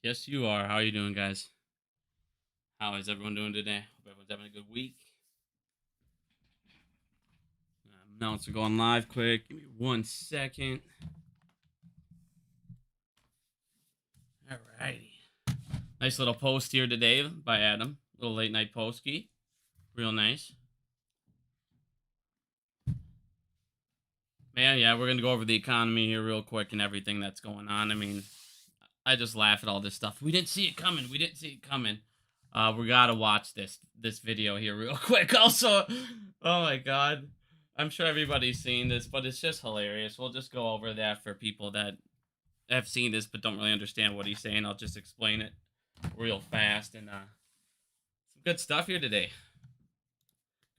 Yes, you are. How are you doing, guys? How is everyone doing today? Hope everyone's having a good week. Announcer going live quick. Give me 1 second. Alrighty. Nice little post here today by Adam. Little late night posty. Real nice. Man, yeah, we're going to go over the economy here real quick and everything that's going on. I mean, I just laugh at all this stuff. We didn't see it coming. We didn't see it coming. We gotta watch this video here real quick. Also, oh my god, I'm sure everybody's seen this, but it's just hilarious. We'll just go over that for people that have seen this but don't really understand what he's saying. I'll just explain it real fast and some good stuff here today.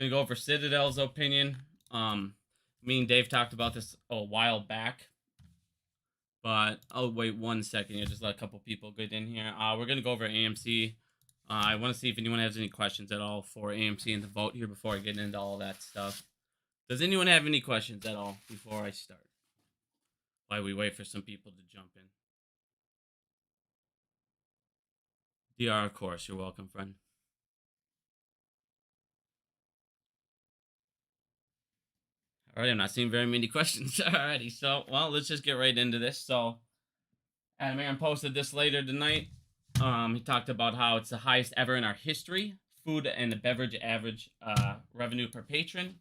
Gonna go over Citadel's opinion. Me and Dave talked about this a while back. But I'll wait 1 second here. Just let a couple people get in here. We're going to go over AMC. I want to see if anyone has any questions at all for AMC and the vote here before I get into all that stuff. Does anyone have any questions at all before I start? While we wait for some people to jump in. DR, of course. You're welcome, friend. All right, I'm not seeing very many questions already. So, well, let's just get right into this. So, Adam Aaron posted this later tonight. He talked about how it's the highest ever in our history, food and the beverage average revenue per patron,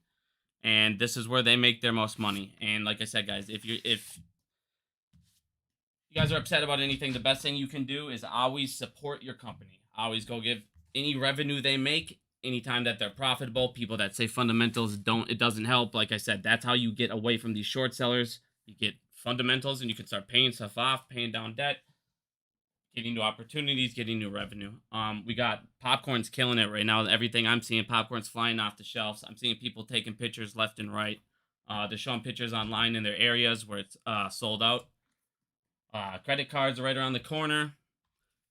and this is where they make their most money. And like I said, guys, if you guys are upset about anything, the best thing you can do is always support your company. Always go give any revenue they make. Anytime that they're profitable, people that say fundamentals it doesn't help. Like I said, that's how you get away from these short sellers. You get fundamentals and you can start paying stuff off, paying down debt, getting new opportunities, getting new revenue. We got popcorn's killing it right now. Everything I'm seeing, popcorn's flying off the shelves. I'm seeing people taking pictures left and right. They're showing pictures online in their areas where it's sold out. Credit cards are right around the corner.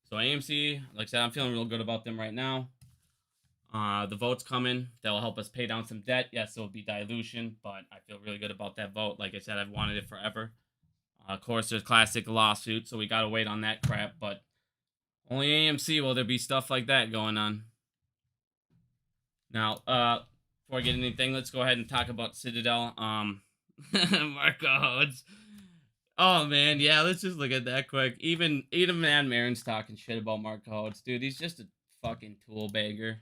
So AMC, like I said, I'm feeling real good about them right now. The vote's coming. That'll help us pay down some debt. Yes, it'll be dilution, but I feel really good about that vote. Like I said, I've wanted it forever. Of course, there's classic lawsuit, so we gotta wait on that crap, but only AMC will there be stuff like that going on. Now, before I get anything, let's go ahead and talk about Citadel. Marco Hodes. Oh man, yeah, let's just look at that quick. Even Mad Marin's talking shit about Marco Hodes, dude. He's just a fucking tool bagger.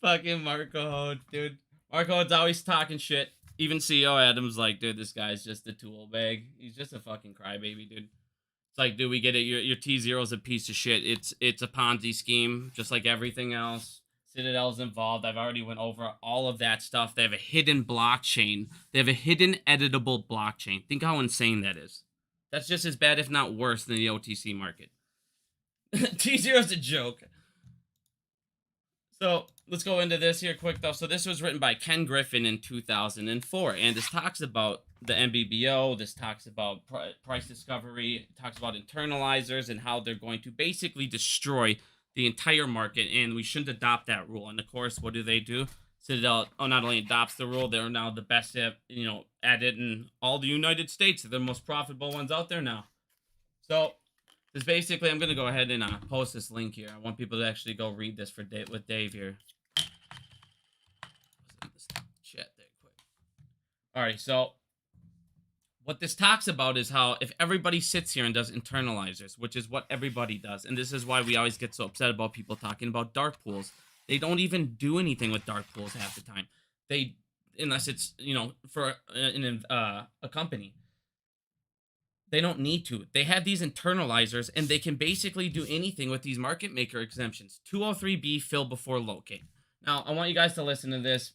Fucking Marco Hodes, dude. Marco Hodes always talking shit. Even CEO Adam's like, dude, this guy's just a tool bag. He's just a fucking crybaby, dude. It's like, dude, we get it. Your T0's a piece of shit. It's a Ponzi scheme, just like everything else. Citadel's involved. I've already went over all of that stuff. They have a hidden blockchain. They have a hidden editable blockchain. Think how insane that is. That's just as bad, if not worse, than the OTC market. T0's a joke. So let's go into this here quick, though. So this was written by Ken Griffin in 2004, and this talks about the MBBO. This talks about price discovery. It talks about internalizers and how they're going to basically destroy the entire market, and we shouldn't adopt that rule. And of course, what do? Citadel not only adopts the rule, they're now the best at it in all the United States. They're the most profitable ones out there now. So this basically, I'm going to go ahead and post this link here. I want people to actually go read this with Dave here. Chat there quick. Alright, so what this talks about is how if everybody sits here and does internalizers, which is what everybody does, and this is why we always get so upset about people talking about dark pools. They don't even do anything with dark pools half the time. Unless it's, for a company. They don't need to. They have these internalizers, and they can basically do anything with these market maker exemptions. 203B fill before locate. Now, I want you guys to listen to this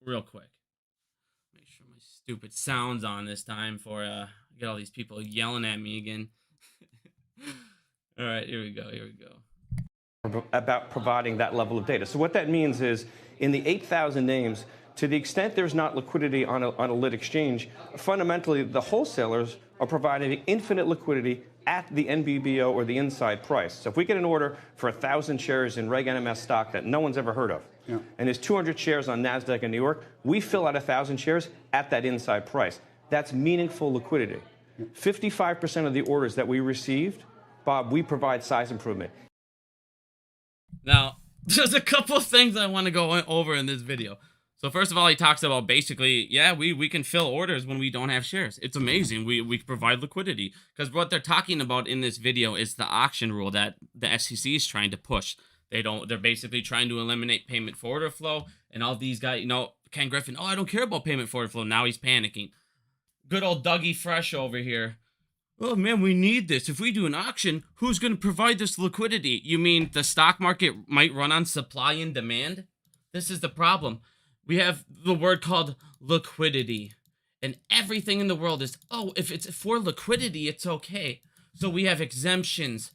real quick. Make sure my stupid sound's on this time for get all these people yelling at me again. All right, here we go. About providing that level of data. So what that means is, in the 8,000 names, to the extent there's not liquidity on a lit exchange, fundamentally the wholesalers are providing infinite liquidity at the NBBO or the inside price. So if we get an order for 1,000 shares in Reg NMS stock that no one's ever heard of, and there's 200 shares on NASDAQ in New York, we fill out 1,000 shares at that inside price. That's meaningful liquidity. 55% of the orders that we received, Bob, we provide size improvement. Now, there's a couple of things I want to go over in this video. So first of all, he talks about basically, yeah, we can fill orders when we don't have shares. It's amazing. We provide liquidity. Because what they're talking about in this video is the auction rule that the SEC is trying to push. They're basically trying to eliminate payment for order flow. And all these guys, Ken Griffin, oh, I don't care about payment for order flow. Now he's panicking. Good old Dougie Fresh over here. Oh man, we need this. If we do an auction, who's going to provide this liquidity? You mean the stock market might run on supply and demand? This is the problem. We have the word called liquidity. And everything in the world is, oh, if it's for liquidity, it's okay. So we have exemptions.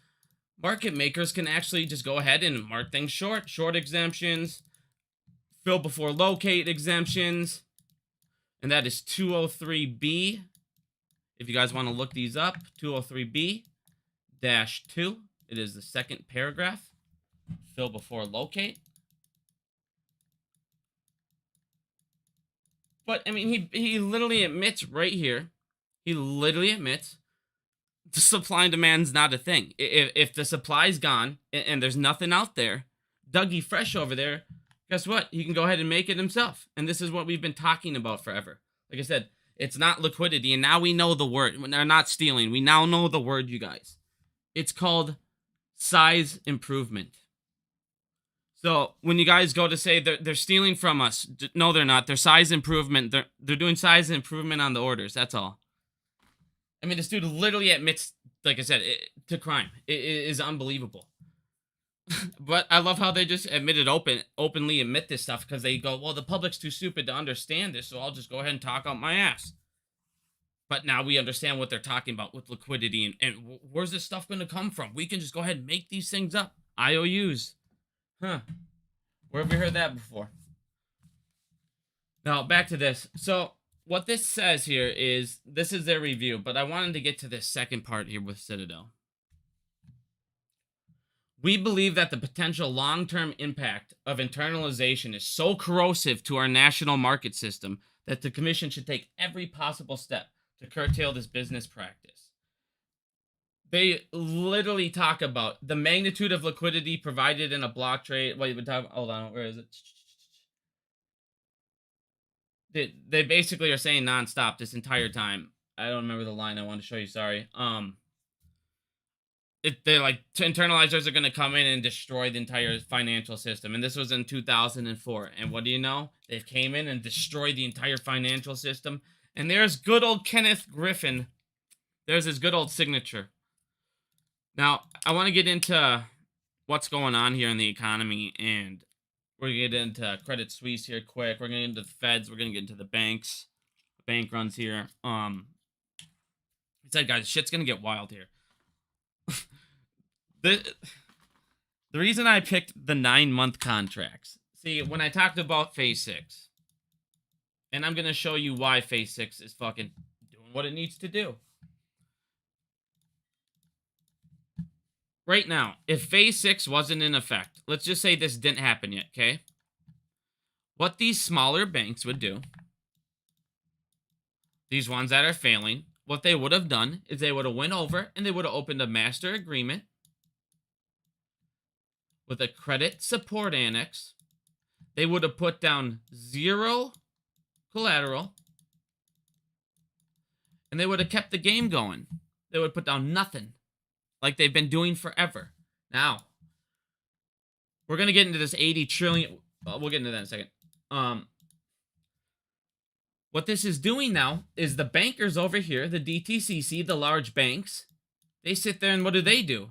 Market makers can actually just go ahead and mark things short. Short exemptions. Fill before locate exemptions. And that is 203B. If you guys want to look these up, 203B-2. It is the second paragraph. Fill before locate. But, I mean, he literally admits right here, he literally admits the supply and demand's not a thing. If the supply's gone and there's nothing out there, Dougie Fresh over there, guess what? He can go ahead and make it himself. And this is what we've been talking about forever. Like I said, it's not liquidity, and now we know the word. They're not stealing. We now know the word, you guys. It's called size improvement. So when you guys go to say they're stealing from us, no, they're not. They're size improvement. They're doing size improvement on the orders. That's all. I mean, this dude literally admits, like I said, to crime. It is unbelievable. But I love how they just openly admit this stuff, because they go, well, the public's too stupid to understand this, so I'll just go ahead and talk out my ass. But now we understand what they're talking about with liquidity and where's this stuff going to come from? We can just go ahead and make these things up. IOUs. Huh. Where have we heard that before? Now, back to this. So, what this says here is, this is their review, but I wanted to get to this second part here with Citadel. We believe that the potential long-term impact of internalization is so corrosive to our national market system that the Commission should take every possible step to curtail this business practice. They literally talk about the magnitude of liquidity provided in a block trade. Wait, hold on, where is it? They basically are saying nonstop this entire time. I don't remember the line I want to show you, sorry. They're like, internalizers are going to come in and destroy the entire financial system. And this was in 2004. And what do you know? They came in and destroyed the entire financial system. And there's good old Kenneth Griffin. There's his good old signature. Now, I want to get into what's going on here in the economy, and we're going to get into Credit Suisse here quick. We're going to get into the Feds. We're going to get into the banks. Bank runs here. He said, guys, shit's going to get wild here. The reason I picked the 9-month contracts. See, when I talked about Phase 6, and I'm going to show you why Phase 6 is fucking doing what it needs to do. Right now, if Phase 6 wasn't in effect, let's just say this didn't happen yet, okay? What these smaller banks would do, these ones that are failing, what they would have done is they would have went over and they would have opened a master agreement with a credit support annex. They would have put down 0 collateral, and they would have kept the game going. They would put down nothing, like they've been doing forever. Now, we're going to get into this 80 trillion. We'll get into that in a second. What this is doing now is the bankers over here, the DTCC, the large banks, they sit there and what do?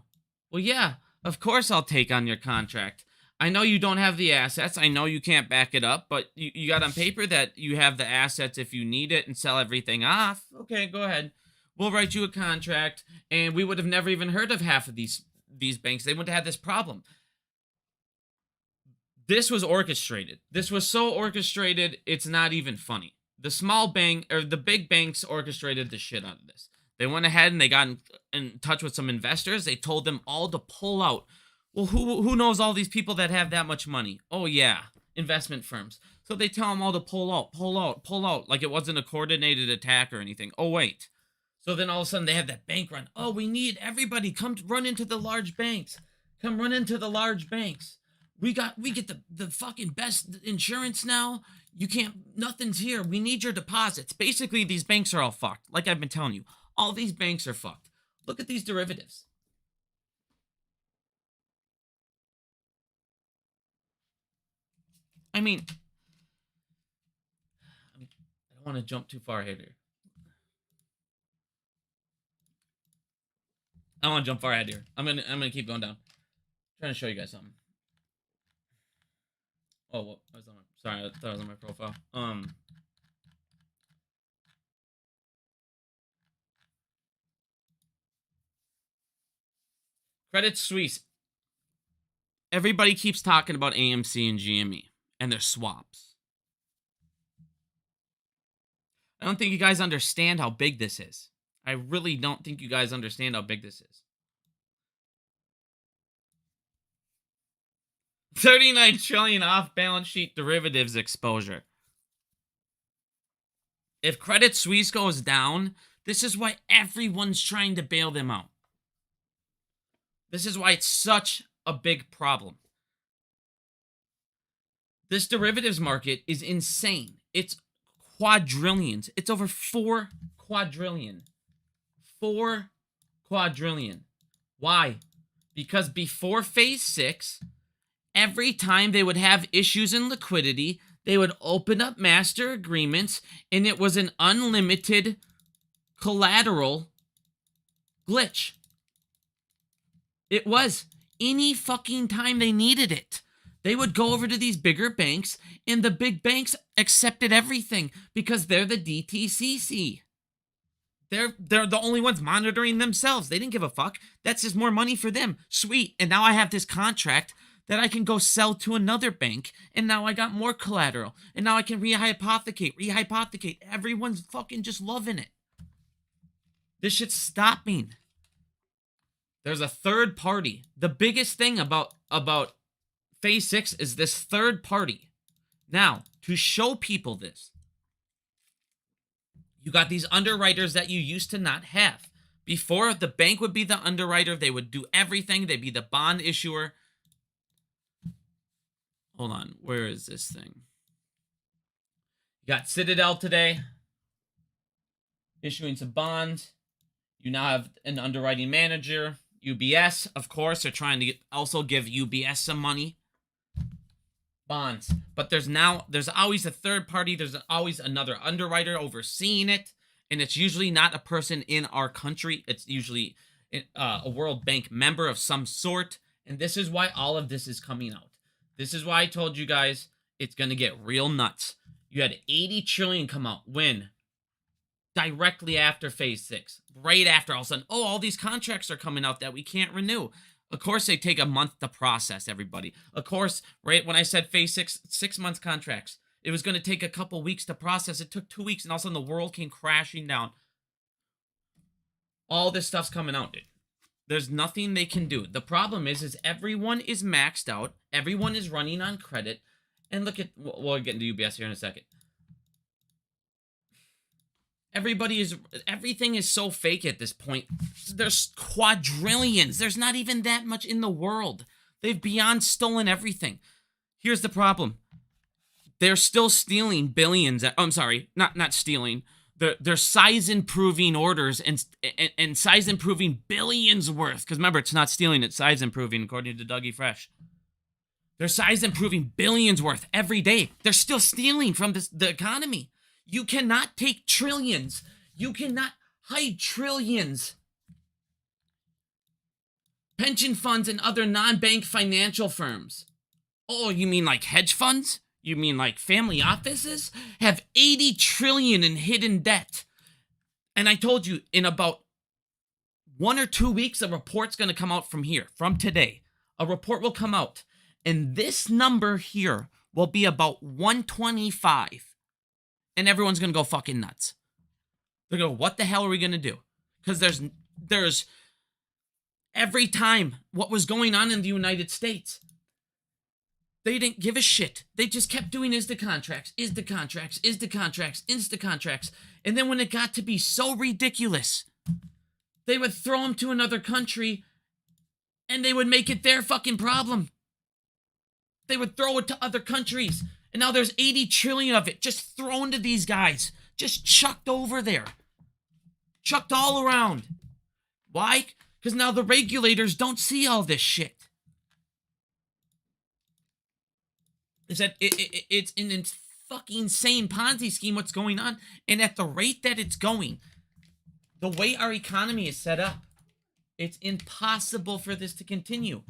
Well, yeah, of course I'll take on your contract. I know you don't have the assets. I know you can't back it up, but you got on paper that you have the assets if you need it and sell everything off. Okay, go ahead. We'll write you a contract, and we would have never even heard of half of these banks. They wouldn't have had this problem. This was orchestrated. This was so orchestrated, it's not even funny. The small bank, or the big banks, orchestrated the shit out of this. They went ahead and they got in touch with some investors. They told them all to pull out. Well, who knows all these people that have that much money? Oh, yeah, investment firms. So they tell them all to pull out, like it wasn't a coordinated attack or anything. Oh, wait. So then all of a sudden they have that bank run. Oh, we need everybody come run into the large banks. Come run into the large banks. We get the fucking best insurance now. You can't, nothing's here. We need your deposits. Basically, these banks are all fucked. Like I've been telling you, all these banks are fucked. Look at these derivatives. I mean, I don't want to jump too far ahead here. I don't want to jump far ahead here. I'm gonna keep going down. I'm trying to show you guys something. Oh, what was on my, sorry, I thought it was on my profile. Credit Suisse. Everybody keeps talking about AMC and GME and their swaps. I don't think you guys understand how big this is. I really don't think you guys understand how big this is. 39 trillion off-balance sheet derivatives exposure. If Credit Suisse goes down, this is why everyone's trying to bail them out. This is why it's such a big problem. This derivatives market is insane. It's quadrillions. It's over 4 quadrillion. 4 quadrillion. Why? Because before phase 6, every time they would have issues in liquidity, they would open up master agreements, and it was an unlimited collateral glitch. It was. Any fucking time they needed it, they would go over to these bigger banks, and the big banks accepted everything because they're the DTCC. They're the only ones monitoring themselves. They didn't give a fuck. That's just more money for them. Sweet. And now I have this contract that I can go sell to another bank, and now I got more collateral, and now I can rehypothecate. Everyone's fucking just loving it. This shit's stopping. There's a third party. The biggest thing about phase 6 is this third party. Now, to show people this, you got these underwriters that you used to not have. Before, the bank would be the underwriter. They would do everything. They'd be the bond issuer. Hold on. Where is this thing? You got Citadel today issuing some bonds. You now have an underwriting manager. UBS, of course, are trying to also give UBS some money. Bonds. But there's always a third party. There's always another underwriter overseeing it. And it's usually not a person in our country. It's usually a World Bank member of some sort. And this is why all of this is coming out. This is why I told you guys it's going to get real nuts. You had 80 trillion come out. When? Directly after phase 6. Right after, all of a sudden, oh, all these contracts are coming out that we can't renew. Of course, they take a month to process, everybody. Of course, right when I said phase 6 months contracts, it was going to take a couple weeks to process. It took 2 weeks, and all of a sudden the world came crashing down. All this stuff's coming out, dude. There's nothing they can do. The problem is everyone is maxed out. Everyone is running on credit. And look at, we'll get into UBS here in a second. Everything is so fake at this point. There's quadrillions. There's not even that much in the world. They've beyond stolen everything. Here's the problem. They're still stealing billions. I'm sorry, not stealing. They're size improving orders and size improving billions worth. Because remember, it's not stealing, it's size improving, according to Dougie Fresh. They're size improving billions worth every day. They're still stealing from the economy. You cannot take trillions. You cannot hide trillions. Pension funds and other non-bank financial firms. Oh, you mean like hedge funds? You mean like family offices? Have 80 trillion in hidden debt. And I told you, in about 1 or 2 weeks, a report's going to come out from today. A report will come out. And this number here will be about 125. And everyone's going to go fucking nuts. They're going to go, what the hell are we going to do? Because there's every time what was going on in the United States. They didn't give a shit. They just kept doing is the contracts. And then when it got to be so ridiculous, They would throw them to another country and they would make it their fucking problem. They would throw it to other countries. And now there's 80 trillion of it just thrown to these guys. Just chucked over there. Chucked all around. Why? Because now the regulators don't see all this shit. Is that it's an fucking insane Ponzi scheme what's going on. And at the rate that it's going, the way our economy is set up, it's impossible for this to continue.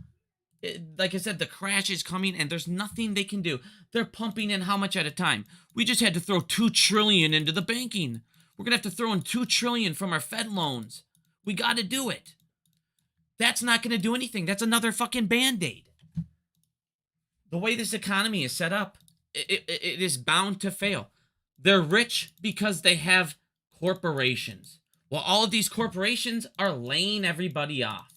Like I said, the crash is coming and there's nothing they can do. They're pumping in how much at a time? We just had to throw $2 trillion into the banking. We're going to have to throw in $2 trillion from our Fed loans. We got to do it. That's not going to do anything. That's another fucking Band-Aid. The way this economy is set up, it is bound to fail. They're rich because they have corporations. Well, all of these corporations are laying everybody off.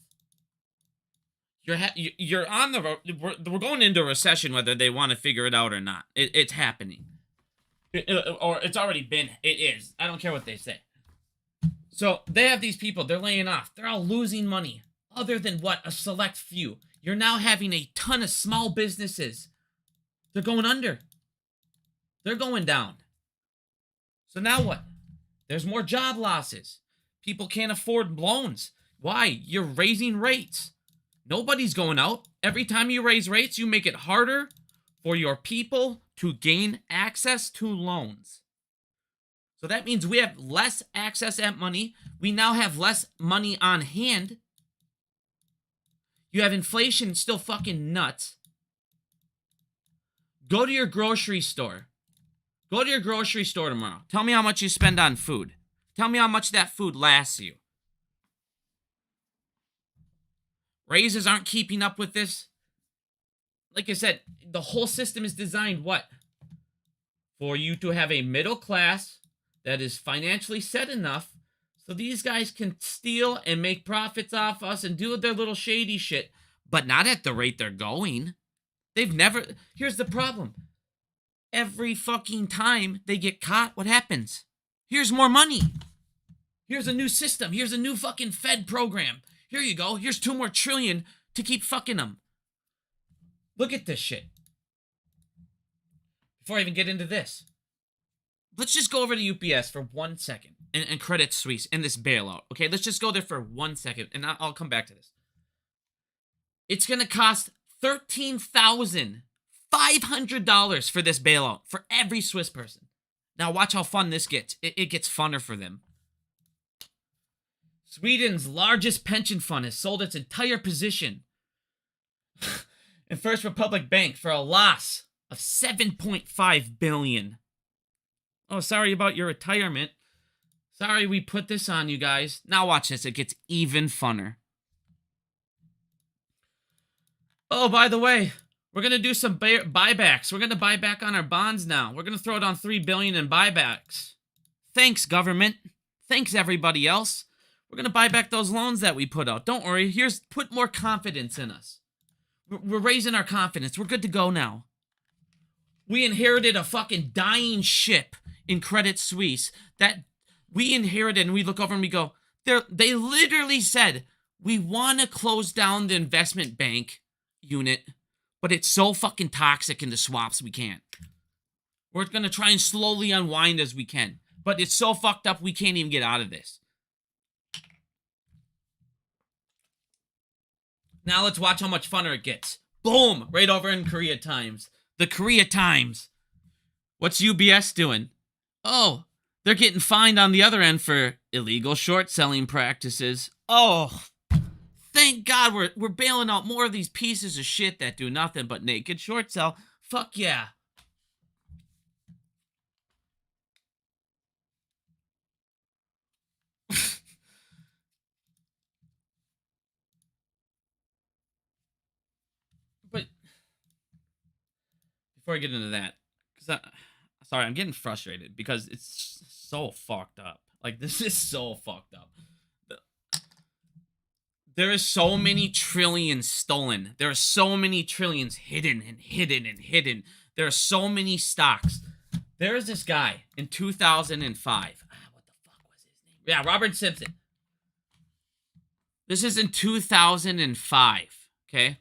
You're on the road. We're going into a recession, whether they want to figure it out or not. It's happening. Or it's already been. It is. I don't care what they say. So they have these people. They're laying off. They're all losing money. Other than what? A select few. You're now having a ton of small businesses. They're going under. They're going down. So now what? There's more job losses. People can't afford loans. Why? You're raising rates. Nobody's going out. Every time you raise rates, you make it harder for your people to gain access to loans. So that means we have less access at money. We now have less money on hand. You have inflation still fucking nuts. Go to your grocery store. Go to your grocery store tomorrow. Tell me how much you spend on food. Tell me how much that food lasts you. Raises aren't keeping up with this. Like I said, the whole system is designed what? For you to have a middle class that is financially set enough so these guys can steal and make profits off us and do their little shady shit, but not at the rate they're going. They've never... Here's the problem. Every fucking time they get caught, what happens? Here's more money. Here's a new system. Here's a new fucking Fed program. Here you go. Here's $2 more trillion to keep fucking them. Look at this shit. Before I even get into this, let's just go over to UPS for 1 second and Credit Suisse and this bailout. Okay, let's just go there for 1 second and I'll come back to this. It's going to cost $13,500 for this bailout for every Swiss person. Now watch how fun this gets. It gets funner for them. Sweden's largest pension fund has sold its entire position in First Republic Bank for a loss of $7.5 billion. Oh, sorry about your retirement. Sorry we put this on you guys. Now watch this. It gets even funner. Oh, by the way, we're going to do some buybacks. We're going to buy back on our bonds now. We're going to throw down $3 billion in buybacks. Thanks, government. Thanks, everybody else. We're going to buy back those loans that we put out. Don't worry. Put more confidence in us. We're raising our confidence. We're good to go now. We inherited a fucking dying ship in Credit Suisse that we inherited, and we look over and we go, they literally said, we want to close down the investment bank unit, but it's so fucking toxic in the swaps we can't. We're going to try and slowly unwind as we can, but it's so fucked up we can't even get out of this. Now let's watch how much funner it gets. Boom! Right over in Korea Times. The Korea Times. What's UBS doing? Oh, they're getting fined on the other end for illegal short selling practices. Oh, thank God we're bailing out more of these pieces of shit that do nothing but naked short sell. Fuck yeah. But before I get into that, sorry, I'm getting frustrated because it's so fucked up. Like, this is so fucked up. There is so many trillions stolen. There are so many trillions hidden and hidden and hidden. There are so many stocks. There is this guy in 2005. What the fuck was his name? Yeah, Robert Simpson. This is in 2005, okay?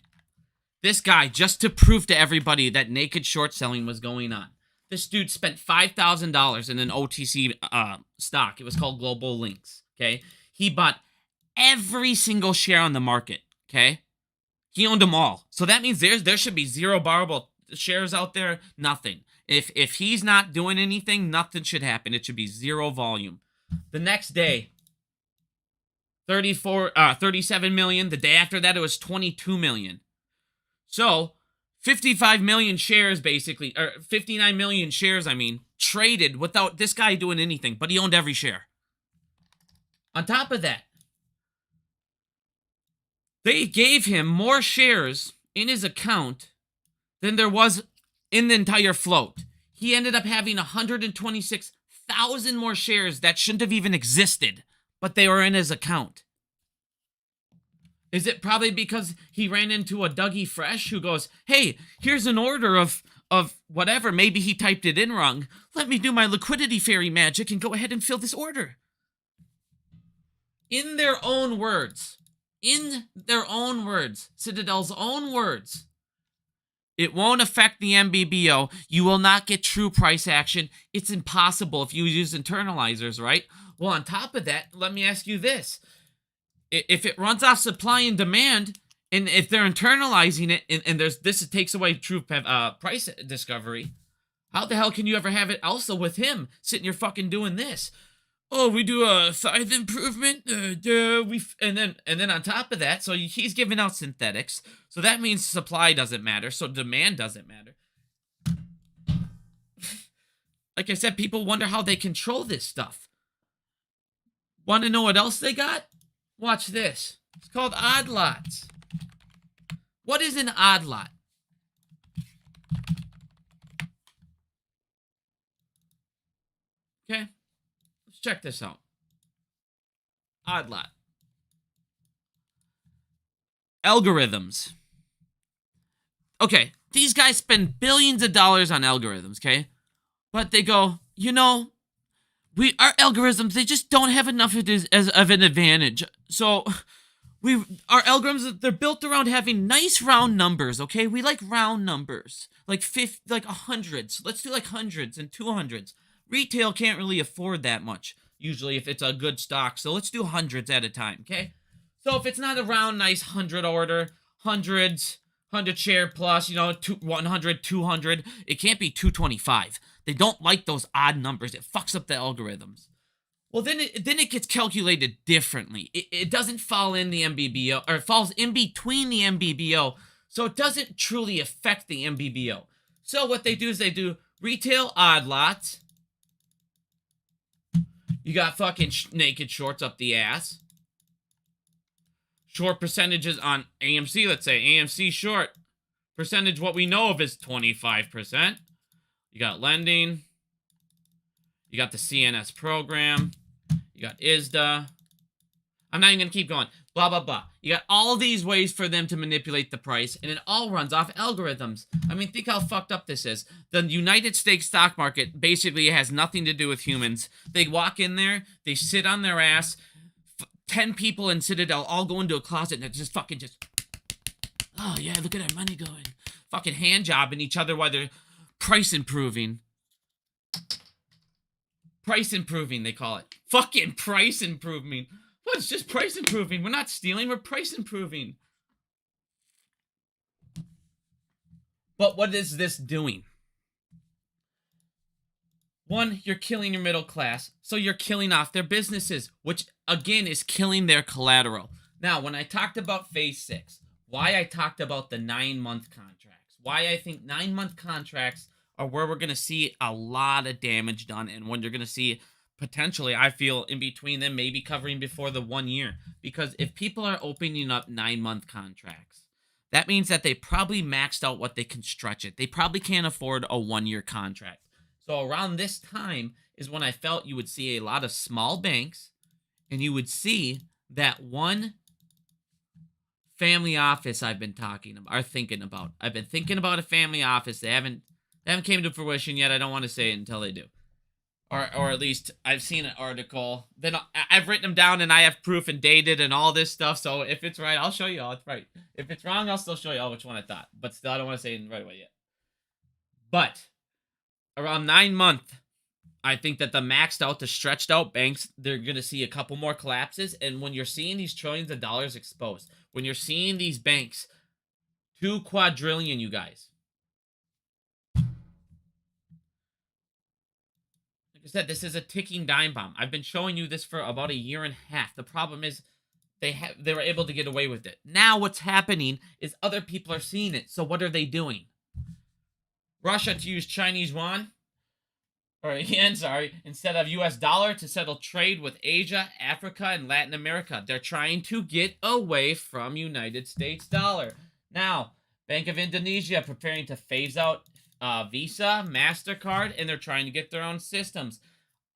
This guy, just to prove to everybody that naked short selling was going on, this dude spent $5,000 in an OTC stock. It was called Global Links, okay? He bought every single share on the market, okay? He owned them all. So that means there should be zero borrowable shares out there, nothing. If he's not doing anything, nothing should happen. It should be zero volume. The next day, 37 million. The day after that, it was 22 million. So 55 million shares, basically, or 59 million shares, I mean, traded without this guy doing anything, but he owned every share. On top of that, they gave him more shares in his account than there was in the entire float. He ended up having 126,000 more shares that shouldn't have even existed, but they were in his account. Is it probably because he ran into a Dougie Fresh who goes, hey, here's an order of whatever. Maybe he typed it in wrong. Let me do my liquidity fairy magic and go ahead and fill this order. In their own words, Citadel's own words, it won't affect the MBBO. You will not get true price action. It's impossible if you use internalizers, right? Well, on top of that, let me ask you this. If it runs off supply and demand, and if they're internalizing it, and this takes away true price discovery, how the hell can you ever have it also with him sitting here fucking doing this? Oh, we do a size improvement, and then on top of that, so he's giving out synthetics, so that means supply doesn't matter, so demand doesn't matter. Like I said, people wonder how they control this stuff. Want to know what else they got? Watch this. It's called odd lots. What is an odd lot? Okay, let's check this out. Odd lot. Algorithms. Okay, these guys spend billions of dollars on algorithms, okay? But they go, you know, our algorithms, they just don't have enough of an advantage. So our algorithms, they're built around having nice round numbers, okay? We like round numbers, like 100s. Let's do like hundreds and 200s. Retail can't really afford that much, usually, if it's a good stock. So let's do hundreds at a time, okay? So if it's not a round, nice 100 order, hundreds, 100 share plus, 100, 200, it can't be 225. They don't like those odd numbers. It fucks up the algorithms. Well, then it gets calculated differently. It doesn't fall in the MBBO, or it falls in between the MBBO, so it doesn't truly affect the MBBO. So what they do is they do retail odd lots. You got fucking naked shorts up the ass. Short percentages on AMC, let's say AMC short percentage, what we know of is 25%. You got lending. You got the CNS program. You got ISDA. I'm not even going to keep going. Blah, blah, blah. You got all these ways for them to manipulate the price, and it all runs off algorithms. I mean, think how fucked up this is. The United States stock market basically has nothing to do with humans. They walk in there, they sit on their ass. 10 people in Citadel all go into a closet and just fucking oh yeah, look at our money going. Fucking hand jobbing each other while they're price improving. Price improving, they call it. Fucking price improving. Well, it's just price improving. We're not stealing, we're price improving. But what is this doing? One, you're killing your middle class, so you're killing off their businesses, which, again, is killing their collateral. Now, when I talked about Phase 6, why I talked about the 9-month contracts, why I think 9-month contracts are where we're going to see a lot of damage done, and when you're going to see, potentially, I feel, in between them, maybe covering before the 1 year. Because if people are opening up 9-month contracts, that means that they probably maxed out what they can stretch it. They probably can't afford a 1-year contract. So around this time is when I felt you would see a lot of small banks, and you would see that one family office I've been thinking about. I've been thinking about a family office. They haven't came to fruition yet. I don't want to say it until they do. or at least I've seen an article. Then I've written them down and I have proof and dated and all this stuff. So if it's right, I'll show you all it's right. If it's wrong, I'll still show you all which one I thought. But still, I don't want to say it right away yet. But around 9 months, I think that the maxed out, the stretched out banks, they're going to see a couple more collapses. And when you're seeing these trillions of dollars exposed, when you're seeing these banks, 2 quadrillion, you guys. Like I said, this is a ticking dime bomb. I've been showing you this for about a year and a half. The problem is they were able to get away with it. Now what's happening is other people are seeing it. So what are they doing? Russia to use Chinese yuan, or yen, sorry, instead of US dollar to settle trade with Asia, Africa, and Latin America. They're trying to get away from United States dollar. Now, Bank of Indonesia preparing to phase out Visa, MasterCard, and they're trying to get their own systems.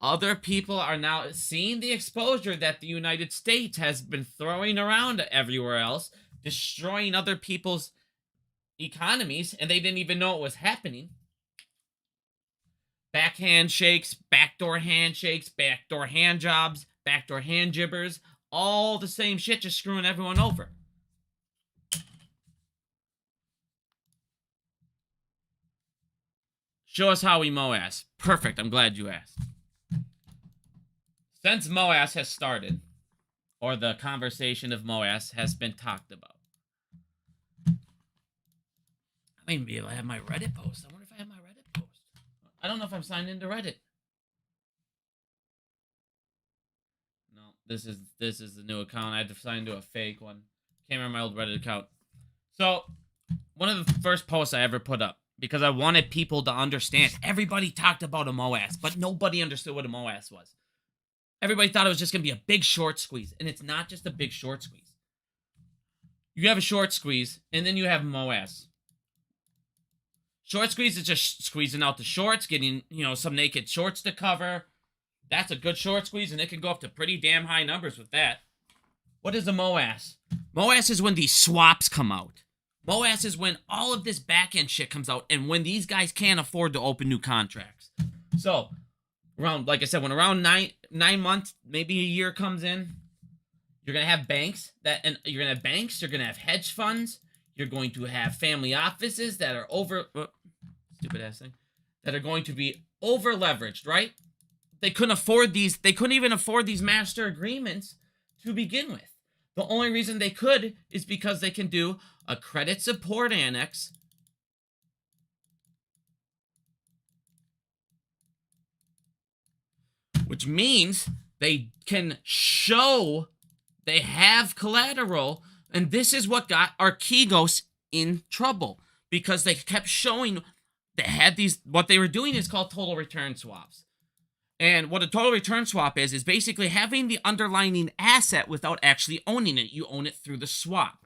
Other people are now seeing the exposure that the United States has been throwing around everywhere else, destroying other people's economies, and they didn't even know it was happening. Back handshakes, backdoor handshakes, backdoor hand jobs, backdoor hand jibbers, all the same shit, just screwing everyone over. Show us how we MOASS. Perfect, I'm glad you asked. Since MOASS has started, or the conversation of MOASS has been talked about, I may be able to have my Reddit post. I wonder if I have my Reddit post. I don't know if I'm signed into Reddit. No, this is the new account. I had to sign into a fake one. Can't remember my old Reddit account. So, one of the first posts I ever put up, because I wanted people to understand. Everybody talked about a MOASS, but nobody understood what a MOASS was. Everybody thought it was just going to be a big short squeeze, and it's not just a big short squeeze. You have a short squeeze, and then you have MOASS. Short squeeze is just squeezing out the shorts, getting, some naked shorts to cover. That's a good short squeeze, and it can go up to pretty damn high numbers with that. What is a MOASS? MOASS is when these swaps come out. MOASS is when all of this back-end shit comes out, and when these guys can't afford to open new contracts. So, like I said, when around 9 months, maybe a year comes in, you're going to have banks, you're going to have hedge funds, you're going to have family offices that are that are going to be over leveraged, right? They couldn't even afford these master agreements to begin with. The only reason they could is because they can do a credit support annex, which means they can show they have collateral, and this is what got Archegos in trouble, because they kept showing they had these, what they were doing is called total return swaps. And what a total return swap is basically having the underlying asset without actually owning it. You own it through the swap.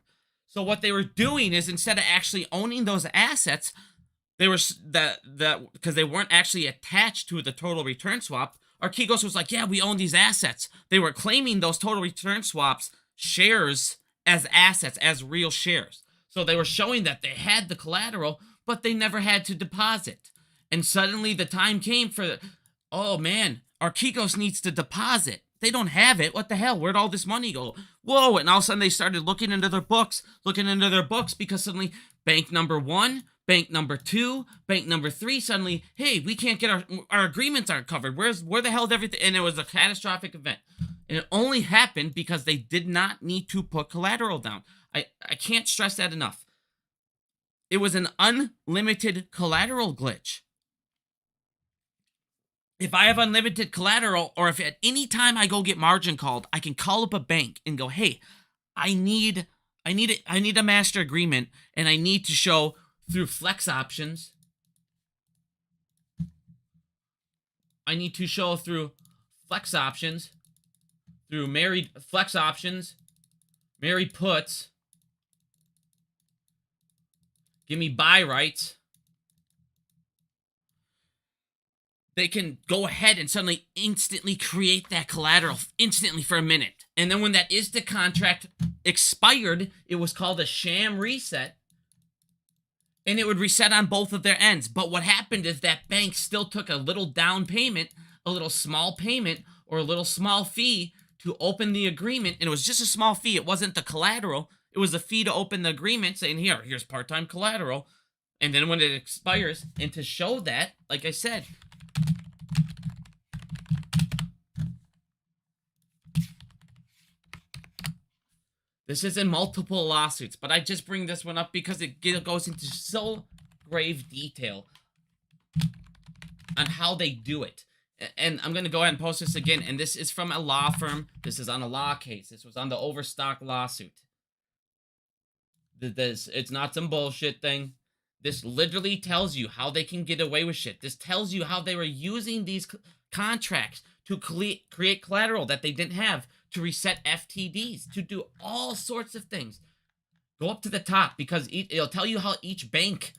So what they were doing is, instead of actually owning those assets, they were because they weren't actually attached to the total return swap. Archegos was like, yeah, we own these assets. They were claiming those total return swaps shares as assets, as real shares. So they were showing that they had the collateral, but they never had to deposit. And suddenly the time came for, oh man, Archegos needs to deposit. They don't have it. What the hell? Where'd all this money go? Whoa. And all of a sudden they started looking into their books, because suddenly bank number 1, bank number 2, bank number 3, suddenly, hey, we can't get our agreements aren't covered. Where the hell is everything? And it was a catastrophic event. And it only happened because they did not need to put collateral down. I can't stress that enough. It was an unlimited collateral glitch. If I have unlimited collateral, or if at any time I go get margin called, I can call up a bank and go, hey, I need a master agreement, and I need to show through flex options. Through married flex options, married puts. Give me buy rights. They can go ahead and suddenly instantly create that collateral instantly for a minute. And then when that ISDA contract expired, it was called a sham reset. And it would reset on both of their ends. But what happened is that bank still took a little down payment a little small payment or a little small fee to open the agreement, and it was just a small fee. It wasn't the collateral. It was a fee to open the agreement, saying, here's part-time collateral. And then when it expires, and to show that, like I said, this is in multiple lawsuits, but I just bring this one up because it goes into so grave detail on how they do it. And I'm going to go ahead and post this again. And this is from a law firm. This is on a law case. This was on the Overstock lawsuit. It's not some bullshit thing. This literally tells you how they can get away with shit. This tells you how they were using these contracts to create collateral that they didn't have, to reset FTDs, to do all sorts of things. Go up to the top, because it'll tell you how each bank,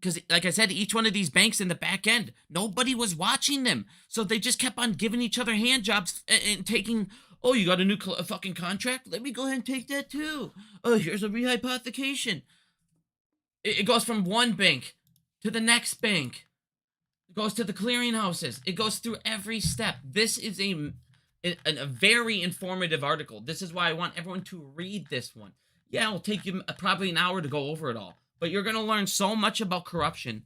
because like I said, each one of these banks in the back end, nobody was watching them. So they just kept on giving each other hand jobs and taking, oh, you got a new fucking contract? Let me go ahead and take that too. Oh, here's a rehypothecation. It goes from one bank to the next bank. It goes to the clearinghouses. It goes through every step. This is a very informative article. This is why I want everyone to read this one. Yeah, it'll take you probably an hour to go over it all, but you're going to learn so much about corruption.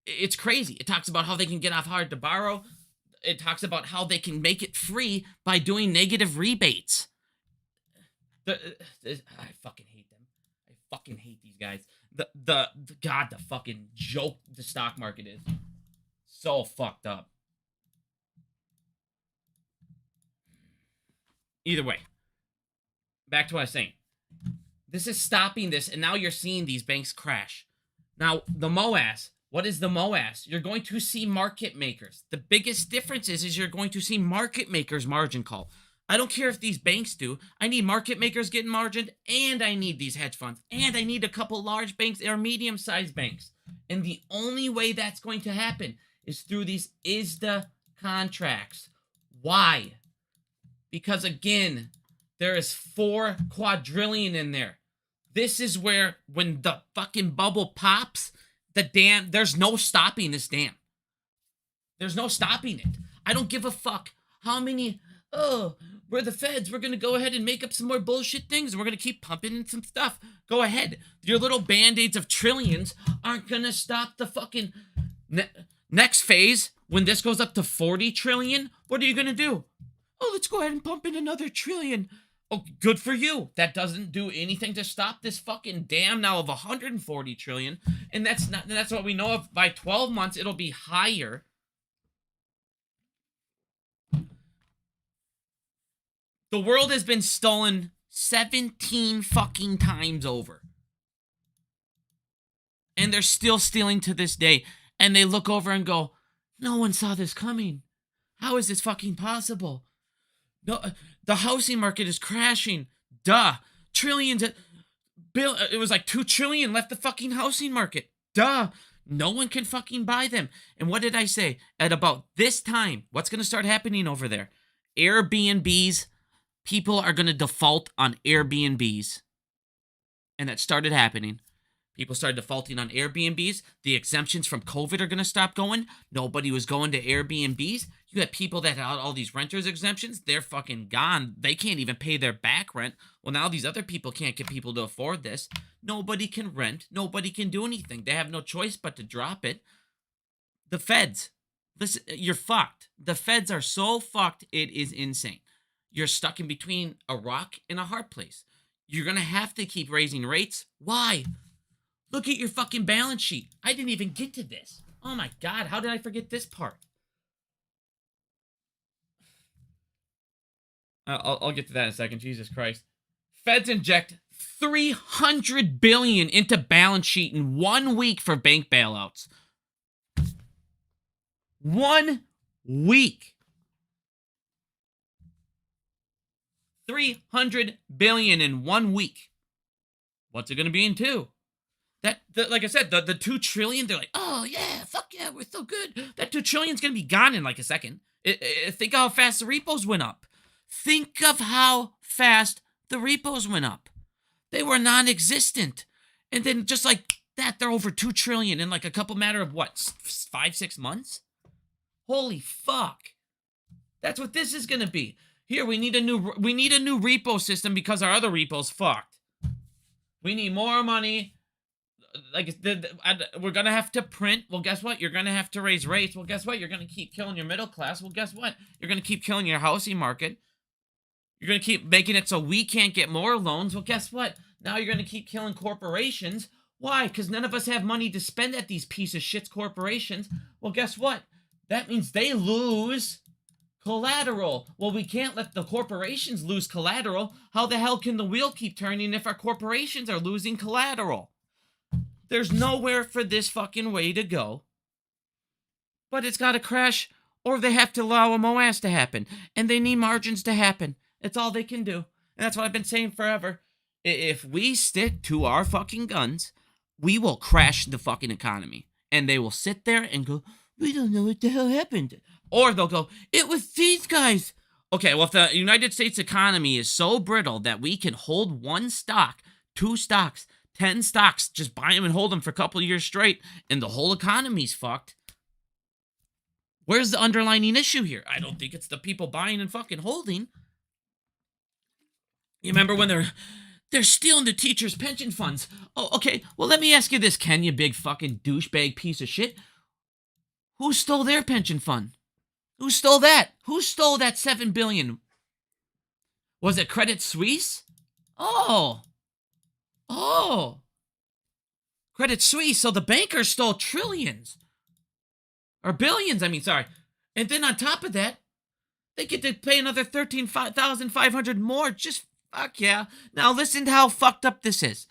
It's crazy. It talks about how they can get off hard to borrow. It talks about how they can make it free by doing negative rebates. I fucking hate them. I fucking hate these guys. The fucking joke the stock market is. So fucked up. Either way, back to what I was saying. This is stopping this, and now you're seeing these banks crash. Now, the MOASS, what is the MOASS? You're going to see market makers. The biggest difference is you're going to see market makers margin call. I don't care if these banks do. I need market makers getting margined, and I need these hedge funds, and I need a couple large banks or medium-sized banks. And the only way that's going to happen is through these ISDA contracts. Why? Because, again, there is 4 quadrillion in there. This is where, when the fucking bubble pops, the dam, there's no stopping this dam. There's no stopping it. I don't give a fuck how many, we're the feds. We're going to go ahead and make up some more bullshit things, and we're going to keep pumping in some stuff. Go ahead. Your little band-aids of trillions aren't going to stop the fucking next phase. When this goes up to 40 trillion, what are you going to do? Oh, let's go ahead and pump in another trillion. Oh, good for you. That doesn't do anything to stop this fucking dam now of 140 trillion. And that's what we know of. By 12 months, it'll be higher. The world has been stolen 17 fucking times over. And they're still stealing to this day. And they look over and go, no one saw this coming. How is this fucking possible? No, the housing market is crashing. Duh. Trillions. It was like 2 trillion left the fucking housing market. Duh. No one can fucking buy them. And what did I say? At about this time, what's going to start happening over there? Airbnbs. People are going to default on Airbnbs. And that started happening. People started defaulting on Airbnbs. The exemptions from COVID are going to stop going. Nobody was going to Airbnbs. You had people that had all these renters exemptions. They're fucking gone. They can't even pay their back rent. Well, now these other people can't get people to afford this. Nobody can rent. Nobody can do anything. They have no choice but to drop it. The feds. Listen, you're fucked. The feds are so fucked, it is insane. You're stuck in between a rock and a hard place. You're going to have to keep raising rates. Why? Look at your fucking balance sheet. I didn't even get to this. Oh my God, how did I forget this part? I'll get to that in a second. Jesus Christ. Feds inject $300 billion into balance sheet in 1 week for bank bailouts. 1 week. $300 billion in 1 week. What's it going to be in 2? Like I said, the 2 trillion, they're like, oh yeah, fuck yeah, we're so good. That 2 trillion is going to be gone in like a second. Think how fast the repos went up. Think of how fast the repos went up. They were non-existent. And then just like that, they're over 2 trillion in like a couple matter of what, 5-6 months? Holy fuck. That's what this is gonna be. Here, we need a new repo system because our other repo's fucked. We need more money. Like, we're gonna have to print. Well, guess what? You're gonna have to raise rates. Well, guess what? You're gonna keep killing your middle class. Well, guess what? You're gonna keep killing your housing market. You're gonna keep making it so we can't get more loans. Well, guess what? Now you're gonna keep killing corporations. Why? Because none of us have money to spend at these piece of shit corporations. Well, guess what? That means they lose collateral. Well, we can't let the corporations lose collateral. How the hell can the wheel keep turning if our corporations are losing collateral? There's nowhere for this fucking way to go. But it's got to crash, or they have to allow a MOASS to happen. And they need margins to happen. It's all they can do. And that's what I've been saying forever. If we stick to our fucking guns, we will crash the fucking economy. And they will sit there and go, we don't know what the hell happened. Or they'll go, it was these guys. Okay, well, if the United States economy is so brittle that we can hold one stock, 2 stocks, 10 stocks, just buy them and hold them for a couple of years straight, and the whole economy's fucked. Where's the underlying issue here? I don't think it's the people buying and fucking holding. You remember when they're stealing the teachers' pension funds? Oh, okay, well, let me ask you this, Ken, you big fucking douchebag piece of shit. Who stole their pension fund? Who stole that? Who stole that $7 billion? Was it Credit Suisse? Oh. Credit Suisse. So the bankers stole trillions. Or billions, I mean, sorry. And then on top of that, they get to pay another $13,500 more. Just fuck yeah. Now listen to how fucked up this is.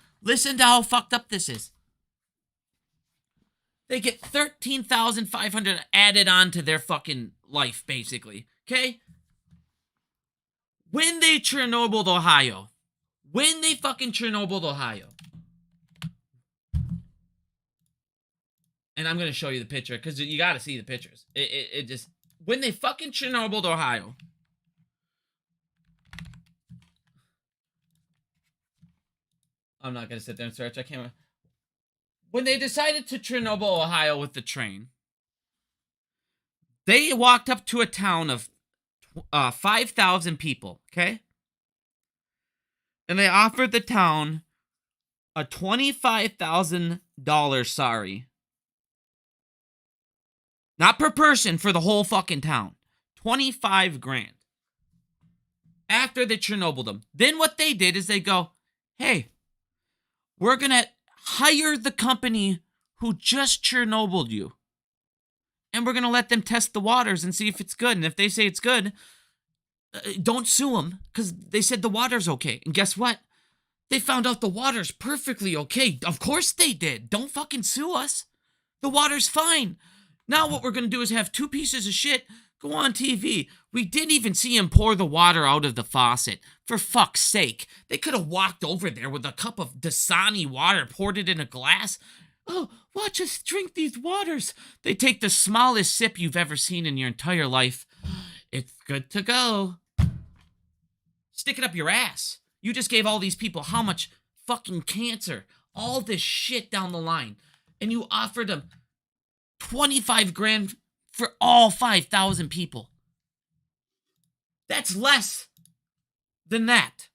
They get $13,500 added on to their fucking life, basically. Okay? When they Chernobyl, Ohio. And I'm going to show you the picture, because you got to see the pictures. It just... When they fucking Chernobyl, Ohio. I'm not going to sit there and search. I can't... When they decided to Chernobyl, Ohio with the train, they walked up to a town of 5,000 people, okay? And they offered the town a $25,000, sorry. Not per person, for the whole fucking town. 25 grand. After they Chernobyled them. Then what they did is they go, hey, we're going to hire the company who just Chernobyled you. And we're going to let them test the waters and see if it's good. And if they say it's good, don't sue them, because they said the water's okay. And guess what? They found out the water's perfectly okay. Of course they did. Don't fucking sue us. The water's fine. Now what we're going to do is have 2 pieces of shit go on TV. We didn't even see him pour the water out of the faucet. For fuck's sake. They could have walked over there with a cup of Dasani water, poured it in a glass. Oh, watch us drink these waters. They take the smallest sip you've ever seen in your entire life. It's good to go. Stick it up your ass. You just gave all these people how much fucking cancer, all this shit down the line, and you offered them 25 grand for all 5,000 people. That's less than that.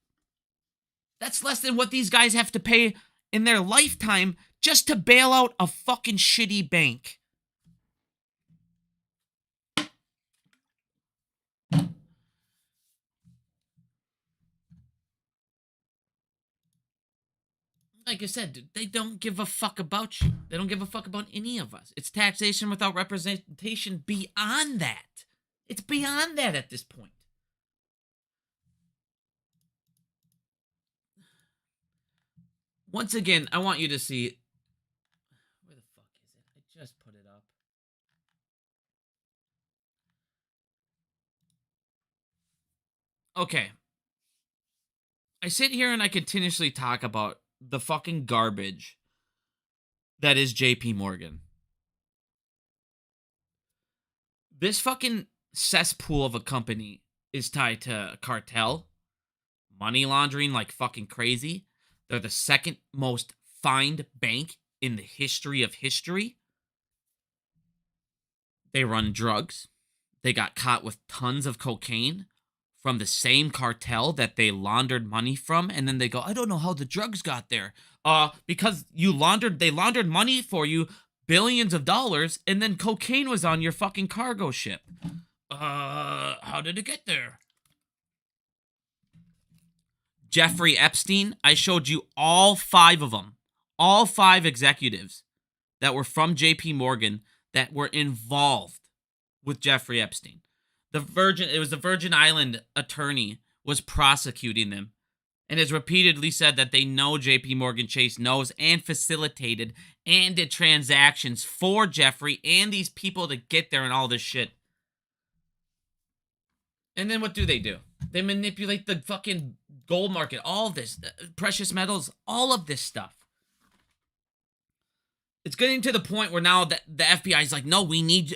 That's less than what these guys have to pay in their lifetime just to bail out a fucking shitty bank. Like I said, they don't give a fuck about you. They don't give a fuck about any of us. It's taxation without representation beyond that. It's beyond that at this point. Once again, I want you to see... Where the fuck is it? I just put it up. Okay. I sit here and I continuously talk about the fucking garbage that is JP Morgan. This fucking cesspool of a company is tied to cartel, money laundering like fucking crazy. They're the second most fined bank in the history of history. They run drugs. they got caught with tons of cocaine from the same cartel that they laundered money from, and then they go, I don't know how the drugs got there. Because they laundered money for you, billions of dollars, and then cocaine was on your fucking cargo ship. How did it get there? Jeffrey Epstein, I showed you all 5 of them. All 5 executives that were from JP Morgan that were involved with Jeffrey Epstein. It was the Virgin Island attorney was prosecuting them and has repeatedly said that they know JP Morgan Chase knows and facilitated and did transactions for Jeffrey and these people to get there and all this shit. And then what do? They manipulate the fucking gold market, all this, precious metals, all of this stuff. It's getting to the point where now the FBI is like, no, we need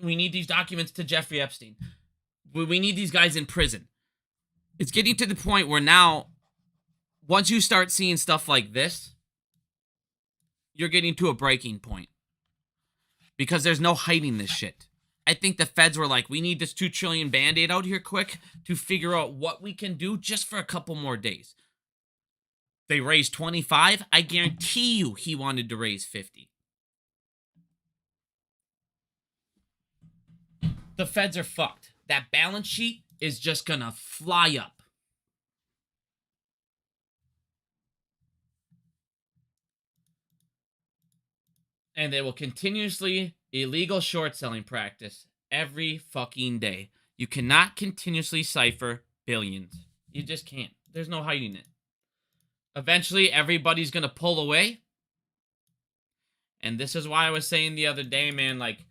these documents to Jeffrey Epstein. We need these guys in prison. It's getting to the point where now, once you start seeing stuff like this, you're getting to a breaking point. Because there's no hiding this shit. I think the feds were like, we need this $2 trillion Band-Aid out here quick to figure out what we can do just for a couple more days. They raised 25. I guarantee you he wanted to raise 50. The feds are fucked. That balance sheet is just gonna fly up. And they will continuously illegal short selling practice every fucking day. You cannot continuously cipher billions. You just can't. There's no hiding it. Eventually, everybody's gonna pull away. And this is why I was saying the other day, man, like,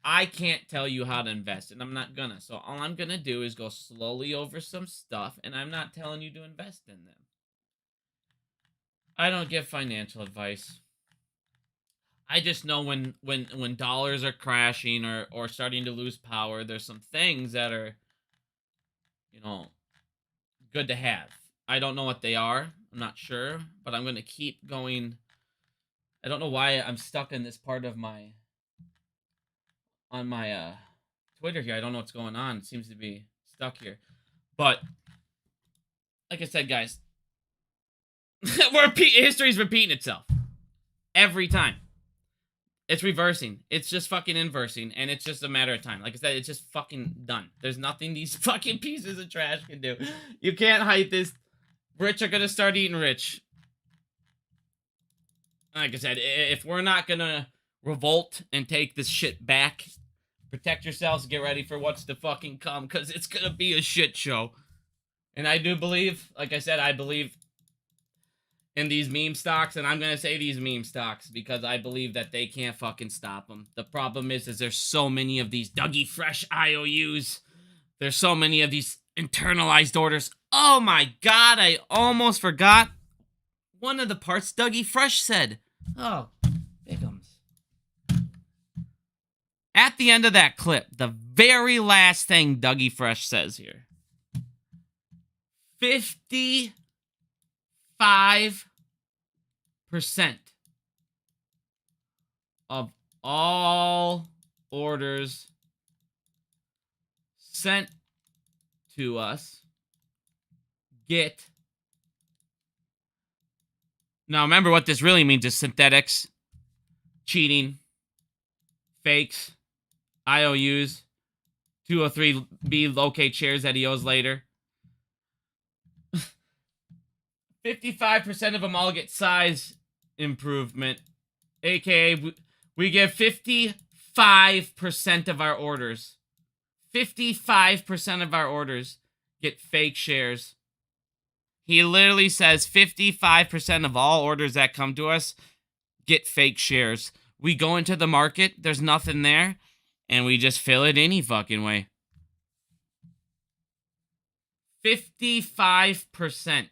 I can't tell you how to invest, and I'm not gonna. So all I'm gonna do is go slowly over some stuff, and I'm not telling you to invest in them. I don't give financial advice. I just know when dollars are crashing or starting to lose power, there's some things that are, good to have. I don't know what they are. I'm not sure, but I'm going to keep going. I don't know why I'm stuck in this part of my Twitter here. I don't know what's going on. It seems to be stuck here. But like I said, guys, history's repeating itself every time. It's reversing. It's just fucking inversing, and it's just a matter of time. Like I said, it's just fucking done. There's nothing these fucking pieces of trash can do. You can't hide this. Rich are gonna start eating rich. Like I said, if we're not gonna revolt and take this shit back, protect yourselves, get ready for what's to fucking come, because it's gonna be a shit show. And I do believe, like I said, I believe in these meme stocks, and I'm going to say these meme stocks because I believe that they can't fucking stop them. The problem is there's so many of these Dougie Fresh IOUs. There's so many of these internalized orders. Oh my god, I almost forgot one of the parts Dougie Fresh said. Oh, bigums. At the end of that clip, the very last thing Dougie Fresh says here. 55% of all orders sent to us get. Now remember what this really means is synthetics, cheating, fakes, IOUs, 203B locate shares that he owes later. 55% of them all get size improvement, aka we give 55% of our orders. 55% of our orders get fake shares. He literally says 55% of all orders that come to us get fake shares. We go into the market, there's nothing there, and we just fill it any fucking way. 55%.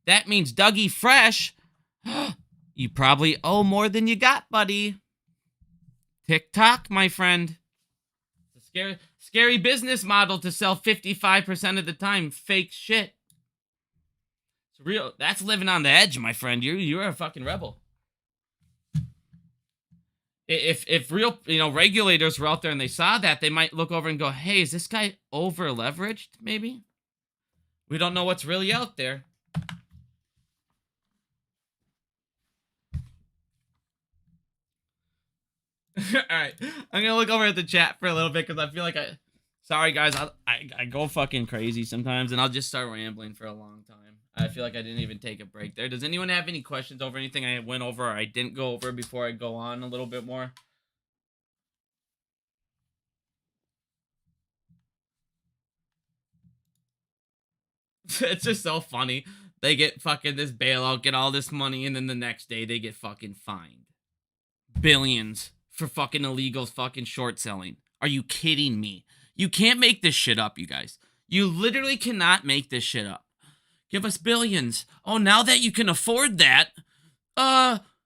That means Dougie Fresh, you probably owe more than you got, buddy. TikTok, my friend. It's a scary business model to sell 55% of the time fake shit. It's real. That's living on the edge, my friend. You're a fucking rebel. If real regulators were out there and they saw that, they might look over and go, "Hey, is this guy over leveraged? Maybe we don't know what's really out there." All right, I'm gonna look over at the chat for a little bit because I feel like sorry guys, I go fucking crazy sometimes, and I'll just start rambling for a long time. I feel like I didn't even take a break there. Does anyone have any questions over anything I went over or I didn't go over before I go on a little bit more? It's just so funny. They get fucking this bailout, get all this money, and then the next day they get fucking fined. Billions for fucking illegal fucking short selling. Are you kidding me? You can't make this shit up, you guys. You literally cannot make this shit up. Give us billions. Oh, now that you can afford that,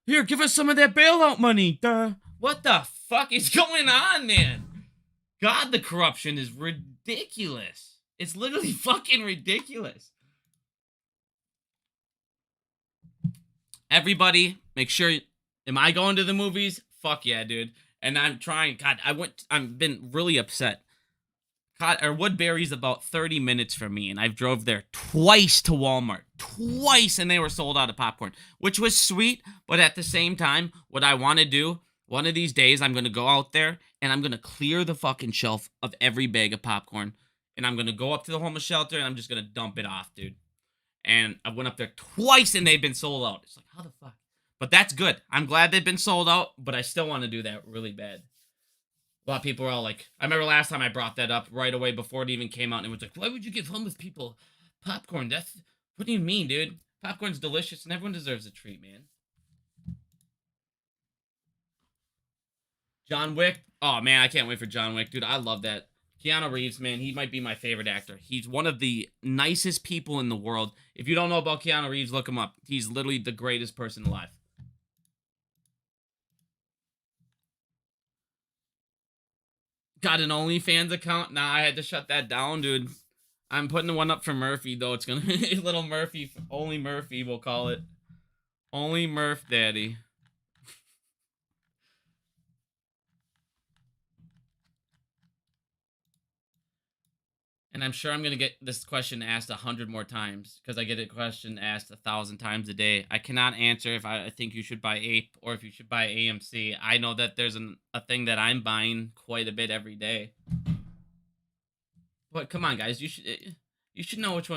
here, give us some of that bailout money. What the fuck is going on, man? God, the corruption is ridiculous. It's literally fucking ridiculous. Everybody, make sure. Am I going to the movies? Fuck yeah, dude. And I'm trying. God, I've been really upset. Woodbury's about 30 minutes from me, and I've drove there twice to Walmart. Twice, and they were sold out of popcorn, which was sweet, but at the same time, what I want to do, one of these days, I'm going to go out there, and I'm going to clear the fucking shelf of every bag of popcorn, and I'm going to go up to the homeless shelter, and I'm just going to dump it off, dude. And I went up there twice, and they've been sold out. It's like, how the fuck? But that's good. I'm glad they've been sold out, but I still want to do that really bad. A lot of people are all like, I remember last time I brought that up right away before it even came out, and it was like, why would you give homeless people popcorn? What do you mean, dude? Popcorn's delicious, and everyone deserves a treat, man. John Wick. Oh, man, I can't wait for John Wick, dude. I love that. Keanu Reeves, man, he might be my favorite actor. He's one of the nicest people in the world. If you don't know about Keanu Reeves, look him up. He's literally the greatest person alive. Got an OnlyFans account? Nah, I had to shut that down, dude. I'm putting one up for Murphy, though. It's gonna be little Murphy. Only Murphy, we'll call it. Only Murph Daddy. And I'm sure I'm going to get this question asked 100 more times because I get a question asked 1,000 times a day. I cannot answer if I think you should buy Ape or if you should buy AMC. I know that there's a thing that I'm buying quite a bit every day. But come on, guys, you should know what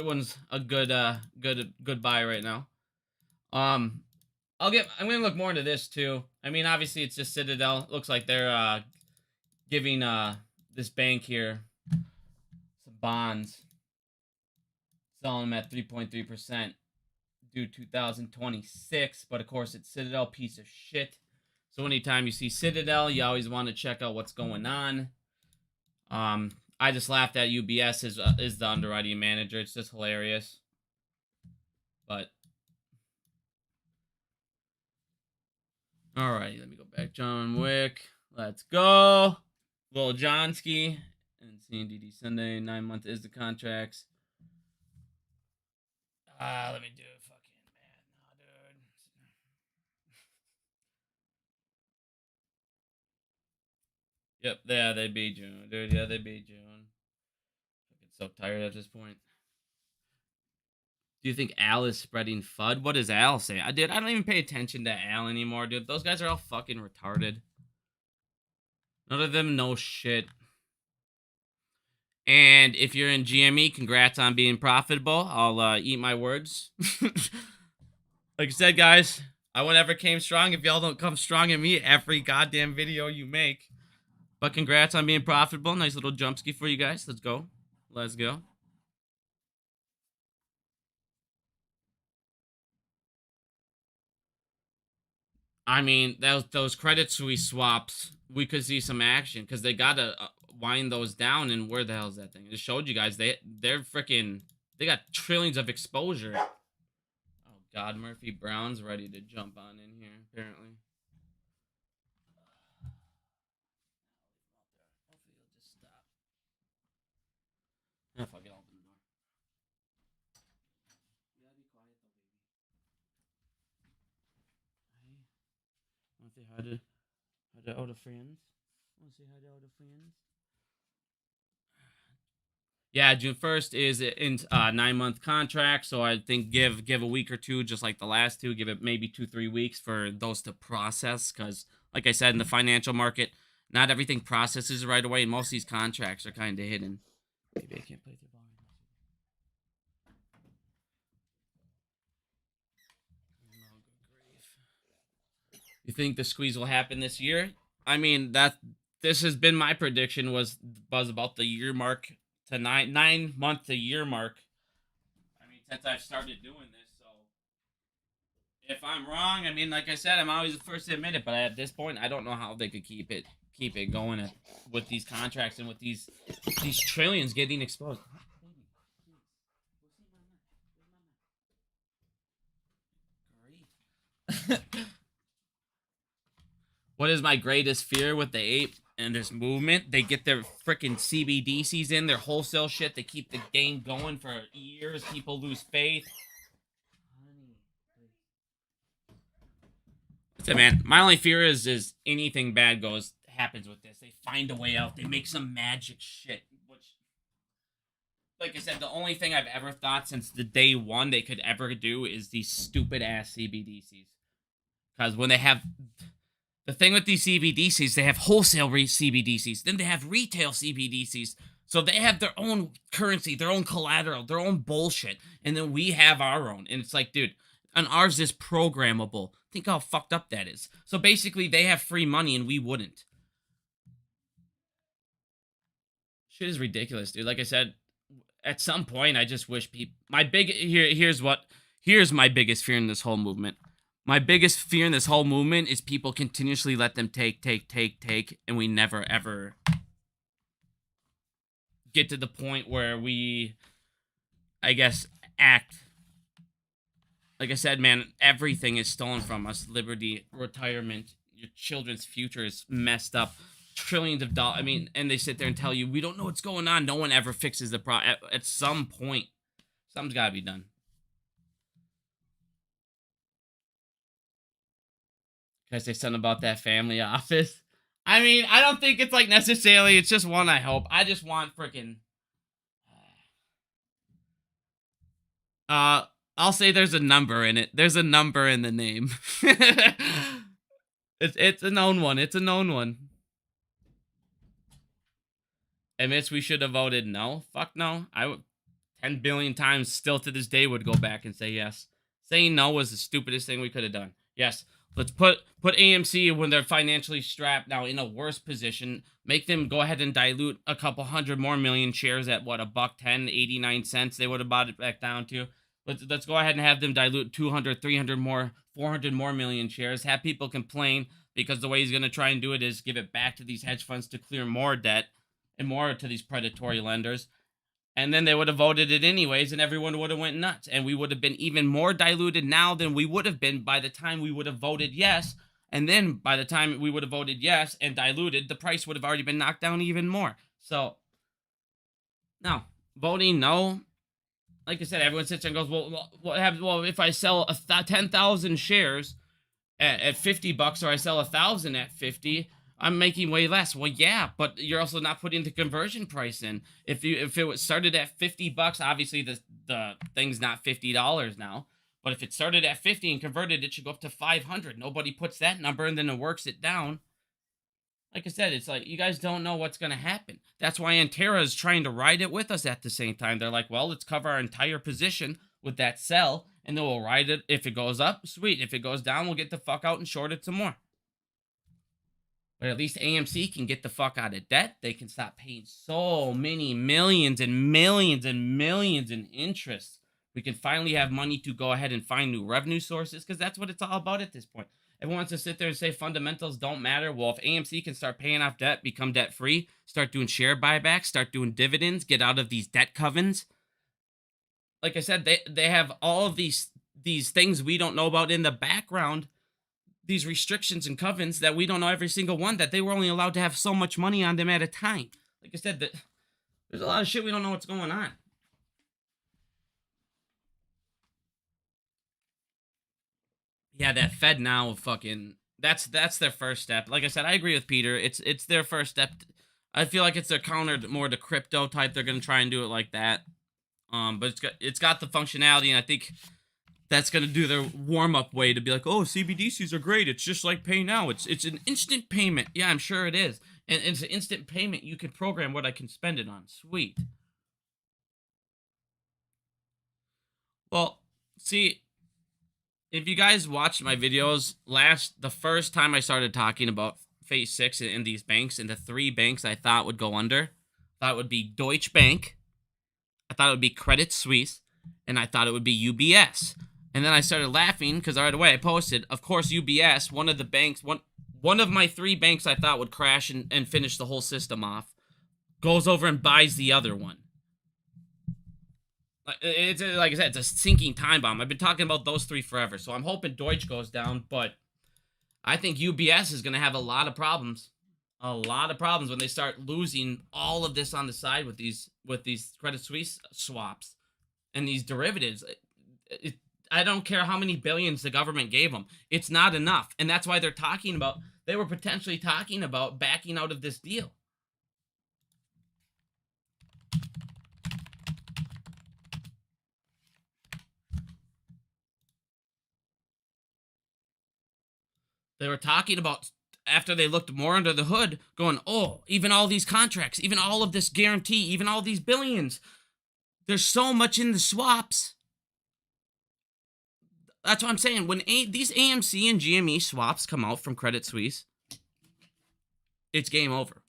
one's a good buy right now. I'm gonna look more into this too. I mean, obviously it's just Citadel. It looks like they're giving this bank here some bonds, selling them at 3.3% due 2026. But of course, it's Citadel, piece of shit. So anytime you see Citadel, you always want to check out what's going on. I just laughed at UBS is the underwriting manager. It's just hilarious. But all right, let me go back. John Wick. Let's go. Little Johnski. And CNDD Sunday. 9 months is the contracts. Let me do it. Fucking man. No, dude. Yep, yeah, they beat June. Dude, yeah, they beat June. I'm so tired at this point. Do you think Al is spreading FUD? What does Al say? I don't even pay attention to Al anymore, dude. Those guys are all fucking retarded. None of them know shit. And if you're in GME, congrats on being profitable. I'll eat my words. Like I said, guys, I won't came strong if y'all don't come strong in me every goddamn video you make. But congrats on being profitable. Nice little jump ski for you guys. Let's go. Let's go. I mean, those Credit Suisse swaps, we could see some action because they gotta wind those down. And where the hell is that thing? I just showed you guys. They're freaking. They got trillions of exposure. Oh God, Murphy Brown's ready to jump on in here. Apparently. Hopefully he'll just stop. Oh, fuck it, I'll open the door. You gotta be quiet though, baby. Hey, want to say hi to How the other friends? Want to say hi to other friends? Yeah, June 1st is in 9-month contract, so I think give a week or two, just like the last two. Give it maybe 2-3 weeks for those to process, because like I said, in the financial market, not everything processes right away, and most of these contracts are kind of hidden. Maybe I can't play the ball. You think the squeeze will happen this year? I mean, this has been my prediction, was about the year mark to 9 month to year mark. I mean, since I've started doing this, so if I'm wrong, I mean, like I said, I'm always the first to admit it. But at this point, I don't know how they could keep it going with these contracts and with these trillions getting exposed. Great. What is my greatest fear with the ape and this movement? They get their freaking CBDCs in, their wholesale shit. They keep the game going for years. People lose faith. That's it, man. My only fear is anything bad happens with this. They find a way out. They make some magic shit. Which, like I said, the only thing I've ever thought since the day one they could ever do is these stupid ass CBDCs. Because when they have the thing with these CBDCs, they have wholesale CBDCs, then they have retail CBDCs. So they have their own currency, their own collateral, their own bullshit, and then we have our own. And it's like, dude, and ours is programmable. Think how fucked up that is. So basically, they have free money and we wouldn't. Shit is ridiculous, dude. Like I said, at some point, I just wish people. Here's my biggest fear in this whole movement. My biggest fear in this whole movement is people continuously let them take, and we never, ever get to the point where we, I guess, act. Like I said, man, everything is stolen from us. Liberty, retirement, your children's future is messed up. Trillions of dollars. I mean, and they sit there and tell you, we don't know what's going on. No one ever fixes the problem. At some point, something's got to be done. Can I say something about that family office? I mean, I don't think it's like necessarily, it's just one I hope. I just want freaking I'll say there's a number in it. There's a number in the name. It's a known one. It's a known one. Admits we should have voted no. Fuck no. I would 10 billion times still to this day would go back and say yes. Saying no was the stupidest thing we could have done. Yes. Let's put AMC when they're financially strapped now in a worse position. Make them go ahead and dilute a couple hundred more million shares at what, $1.10, 89 cents they would have bought it back down to. Let's go ahead and have them dilute 200, 300 more, 400 more million shares. Have people complain because the way he's going to try and do it is give it back to these hedge funds to clear more debt and more to these predatory lenders. And then they would have voted it anyways, and everyone would have went nuts. And we would have been even more diluted now than we would have been by the time we would have voted yes. And then by the time we would have voted yes and diluted, the price would have already been knocked down even more. So, no. Voting no. Like I said, everyone sits there and goes, well, what happens? Well, if I sell 10,000 shares at $50 or I sell 1,000 at 50, I'm making way less. Well, yeah, but you're also not putting the conversion price in. If it started at $50, obviously the thing's not $50 now. But if it started at 50 and converted, it should go up to 500. Nobody puts that number and then it works it down. Like I said, it's like you guys don't know what's going to happen. That's why Antera is trying to ride it with us at the same time. They're like, well, let's cover our entire position with that sell, and then we'll ride it. If it goes up, sweet. If it goes down, we'll get the fuck out and short it some more. But at least AMC can get the fuck out of debt. They can stop paying so many millions and millions and millions in interest. We can finally have money to go ahead and find new revenue sources, because that's what it's all about at this point. Everyone wants to sit there and say fundamentals don't matter. Well, if AMC can start paying off debt, become debt-free, start doing share buybacks, start doing dividends, get out of these debt covens. Like I said, they have all of these things we don't know about in the background, these restrictions and covens that we don't know every single one, that they were only allowed to have so much money on them at a time. Like I said, there's a lot of shit we don't know what's going on. Yeah, that Fed now fucking That's their first step. Like I said, I agree with Peter. It's their first step. I feel like it's their counter more to crypto type. They're gonna try and do it like that. But it's got the functionality, and I think that's gonna do their warm up way to be like, oh, CBDCs are great. It's just like pay now. It's an instant payment. Yeah, I'm sure it is. And it's an instant payment. You can program what I can spend it on. Sweet. Well, see, if you guys watched my videos the first time I started talking about phase 6 in these banks, and the 3 banks I thought would go under, I thought it would be Deutsche Bank, I thought it would be Credit Suisse, and I thought it would be UBS. And then I started laughing because right away I posted, of course, UBS, one of the banks, one of my 3 banks I thought would crash and finish the whole system off, goes over and buys the other one. It's like I said, it's a sinking time bomb. I've been talking about those 3 forever, so I'm hoping Deutsche goes down, but I think UBS is going to have a lot of problems. A lot of problems when they start losing all of this on the side with these Credit Suisse swaps and these derivatives. I don't care how many billions the government gave them. It's not enough, and that's why they were potentially talking about backing out of this deal. They were talking about, after they looked more under the hood, going, oh, even all these contracts, even all of this guarantee, even all these billions, there's so much in the swaps. That's what I'm saying. When these AMC and GME swaps come out from Credit Suisse, it's game over.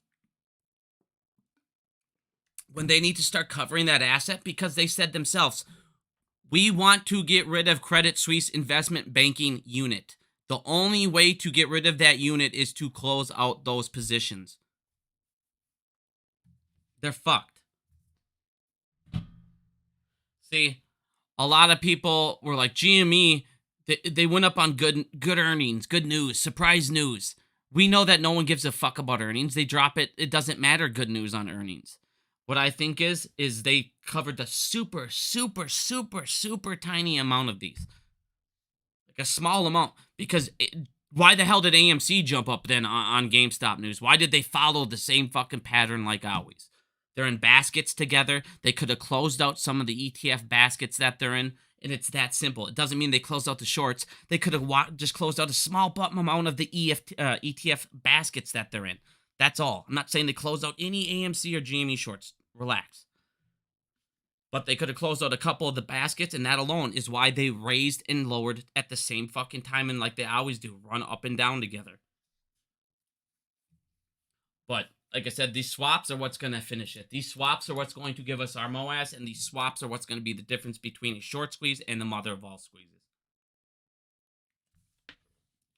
When they need to start covering that asset, because they said themselves, we want to get rid of Credit Suisse investment banking unit. The only way to get rid of that unit is to close out those positions. They're fucked. See, a lot of people were like, GME, they went up on good earnings, good news, surprise news. We know that no one gives a fuck about earnings. They drop it. It doesn't matter good news on earnings. What I think is they covered the super, super, super, super tiny amount of these. Like a small amount. Because why the hell did AMC jump up then on GameStop news? Why did they follow the same fucking pattern like always? They're in baskets together. They could have closed out some of the ETF baskets that they're in, and it's that simple. It doesn't mean they closed out the shorts. They could have just closed out a small amount of the ETF baskets that they're in. That's all. I'm not saying they closed out any AMC or GME shorts. Relax. But they could have closed out a couple of the baskets, and that alone is why they raised and lowered at the same fucking time, and like they always do, run up and down together. But like I said, these swaps are what's going to finish it. These swaps are what's going to give us our MOASS, and these swaps are what's going to be the difference between a short squeeze and the mother of all squeezes.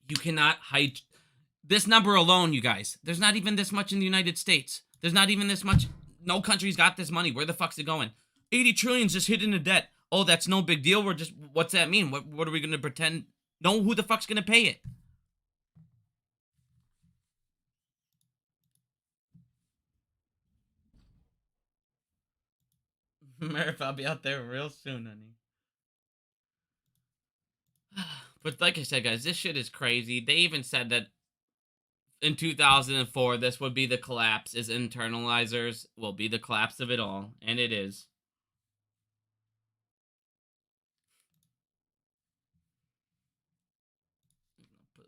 You cannot hide this number alone, you guys. There's not even this much in the United States. There's not even this much. No country's got this money. Where the fuck's it going? 80 trillion just hidden in debt. Oh, that's no big deal. What's that mean? What are we going to pretend? No, who the fuck's going to pay it? Murph, I'll be out there real soon, honey. But like I said, guys, this shit is crazy. They even said that in 2004, this would be the collapse, is internalizers will be the collapse of it all. And it is.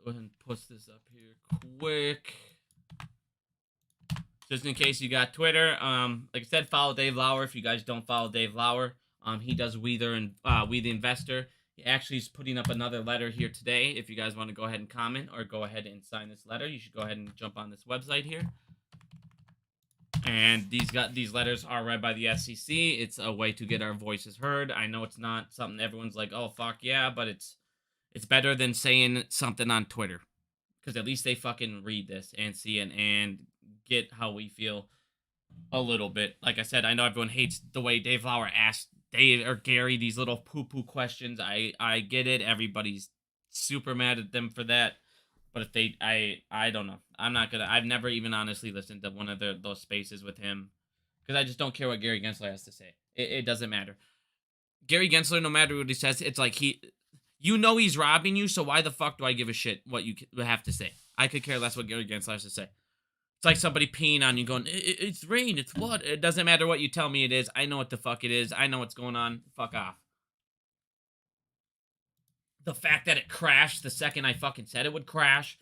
Go ahead and push this up here quick. Just in case you got Twitter. Like I said, follow Dave Lauer. If you guys don't follow Dave Lauer, he does We the Investor. He actually is putting up another letter here today. If you guys want to go ahead and comment or go ahead and sign this letter, you should go ahead and jump on this website here. And these letters are read by the SEC. It's a way to get our voices heard. I know it's not something everyone's like, oh fuck yeah, but it's better than saying something on Twitter, because at least they fucking read this and see it and get how we feel a little bit. Like I said, I know everyone hates the way Dave Lauer asked Dave or Gary these little poo-poo questions. I get it. Everybody's super mad at them for that. But if they, I don't know. I've never even honestly listened to one of those spaces with him, because I just don't care what Gary Gensler has to say. It doesn't matter. Gary Gensler, no matter what he says, it's like You know he's robbing you, so why the fuck do I give a shit what you have to say? I could care less what Gary Gensler has to say. It's like somebody peeing on you going, it's rain, it's what? It doesn't matter what you tell me it is. I know what the fuck it is. I know what's going on. Fuck off. The fact that it crashed the second I fucking said it would crash.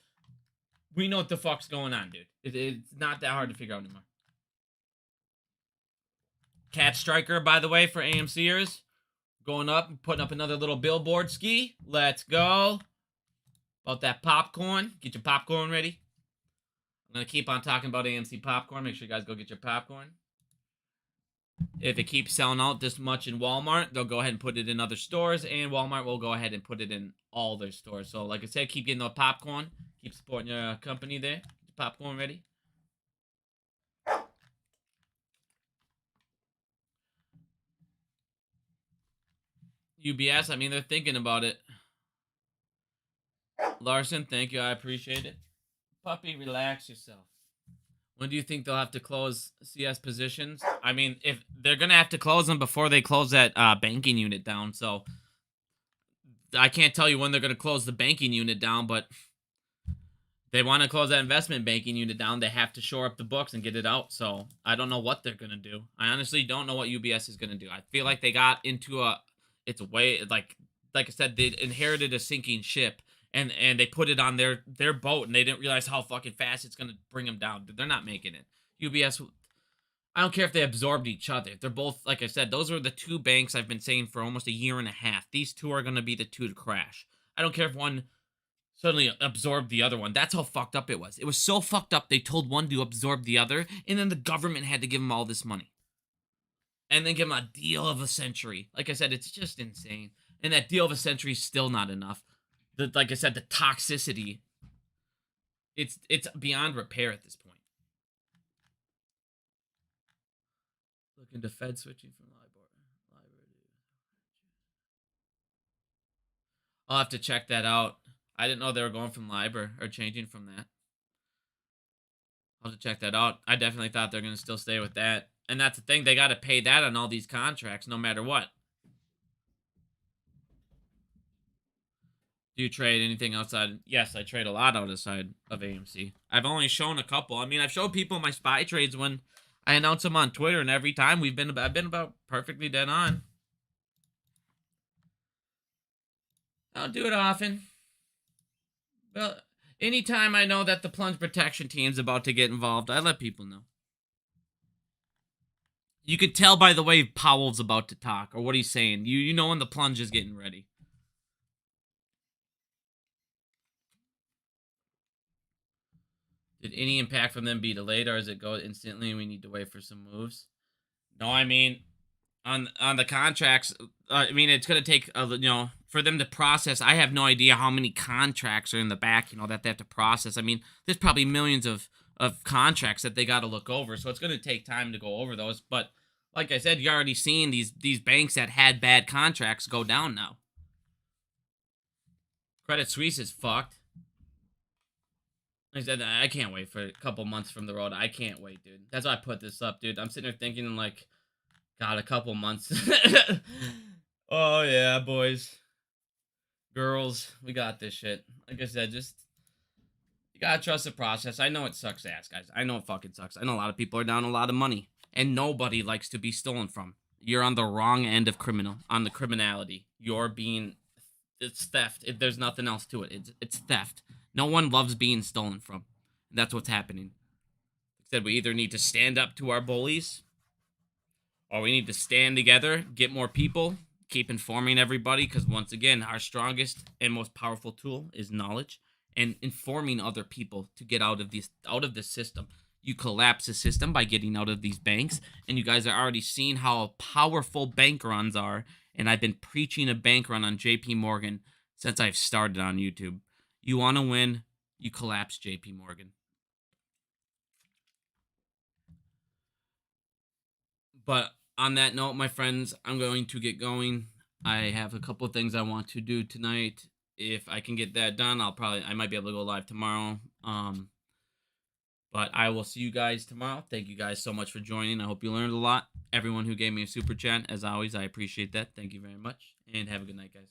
We know what the fuck's going on, dude. It's not that hard to figure out anymore. Cat Striker, by the way, for AMCers. Going up and putting up another little billboard ski. Let's go. About that popcorn. Get your popcorn ready. I'm going to keep on talking about AMC popcorn. Make sure you guys go get your popcorn. If it keeps selling out this much in Walmart, they'll go ahead and put it in other stores. And Walmart will go ahead and put it in all their stores. So, like I said, keep getting the popcorn. Keep supporting your company there. Get your popcorn ready. UBS, I mean, they're thinking about it. Larson, thank you. I appreciate it. Puppy, relax yourself. When do you think they'll have to close CS positions? I mean, if they're going to have to close them before they close that banking unit down. So I can't tell you when they're going to close the banking unit down, but they want to close that investment banking unit down. They have to shore up the books and get it out. So I don't know what they're going to do. I honestly don't know what UBS is going to do. I feel like they got into it's way, like I said, they inherited a sinking ship. And they put it on their boat, and they didn't realize how fucking fast it's going to bring them down. They're not making it. UBS, I don't care if they absorbed each other. They're both, like I said, those are the two banks I've been saying for almost a year and a half. These two are going to be the two to crash. I don't care if one suddenly absorbed the other one. That's how fucked up it was. It was so fucked up, they told one to absorb the other, and then the government had to give them all this money. And then give them a deal of a century. Like I said, it's just insane. And that deal of a century is still not enough. Like I said, the toxicity, it's beyond repair at this point. Looking to Fed switching from LIBOR. I'll have to check that out. I didn't know they were going from LIBOR or changing from that. I'll have to check that out. I definitely thought they're going to still stay with that. And that's the thing. They got to pay that on all these contracts no matter what. Do you trade anything outside? Yes, I trade a lot outside of AMC. I've only shown a couple. I mean, I've showed people my SPY trades when I announce them on Twitter, and every time I've been about perfectly dead on. I don't do it often. But anytime I know that the plunge protection team's about to get involved, I let people know. You could tell by the way Powell's about to talk or what he's saying. You know when the plunge is getting ready. Did any impact from them be delayed, or does it go instantly and we need to wait for some moves? No, I mean, on the contracts, I mean, it's going to take, for them to process. I have no idea how many contracts are in the back, that they have to process. I mean, there's probably millions of contracts that they got to look over, so it's going to take time to go over those. But like I said, you're already seeing these banks that had bad contracts go down now. Credit Suisse is fucked. Like I said, I can't wait for a couple months from the road. I can't wait, dude. That's why I put this up, dude. I'm sitting there thinking, like, God, a couple months. Oh, yeah, boys. Girls, we got this shit. Like I said, just, you gotta trust the process. I know it sucks ass, guys. I know it fucking sucks. I know a lot of people are down a lot of money. And nobody likes to be stolen from. You're on the wrong end of on the criminality. It's theft. There's nothing else to it. It's theft. No one loves being stolen from. That's what's happening. Like I said, we either need to stand up to our bullies, or we need to stand together, get more people, keep informing everybody, because once again, our strongest and most powerful tool is knowledge and informing other people to get out of this system. You collapse the system by getting out of these banks, and you guys are already seeing how powerful bank runs are, and I've been preaching a bank run on JP Morgan since I've started on YouTube. You want to win, you collapse JP Morgan. But on that note, my friends, I'm going to get going. I have a couple of things I want to do tonight. If I can get that done, I might be able to go live tomorrow. But I will see you guys tomorrow. Thank you guys so much for joining. I hope you learned a lot. Everyone who gave me a super chat, as always, I appreciate that. Thank you very much. And have a good night, guys.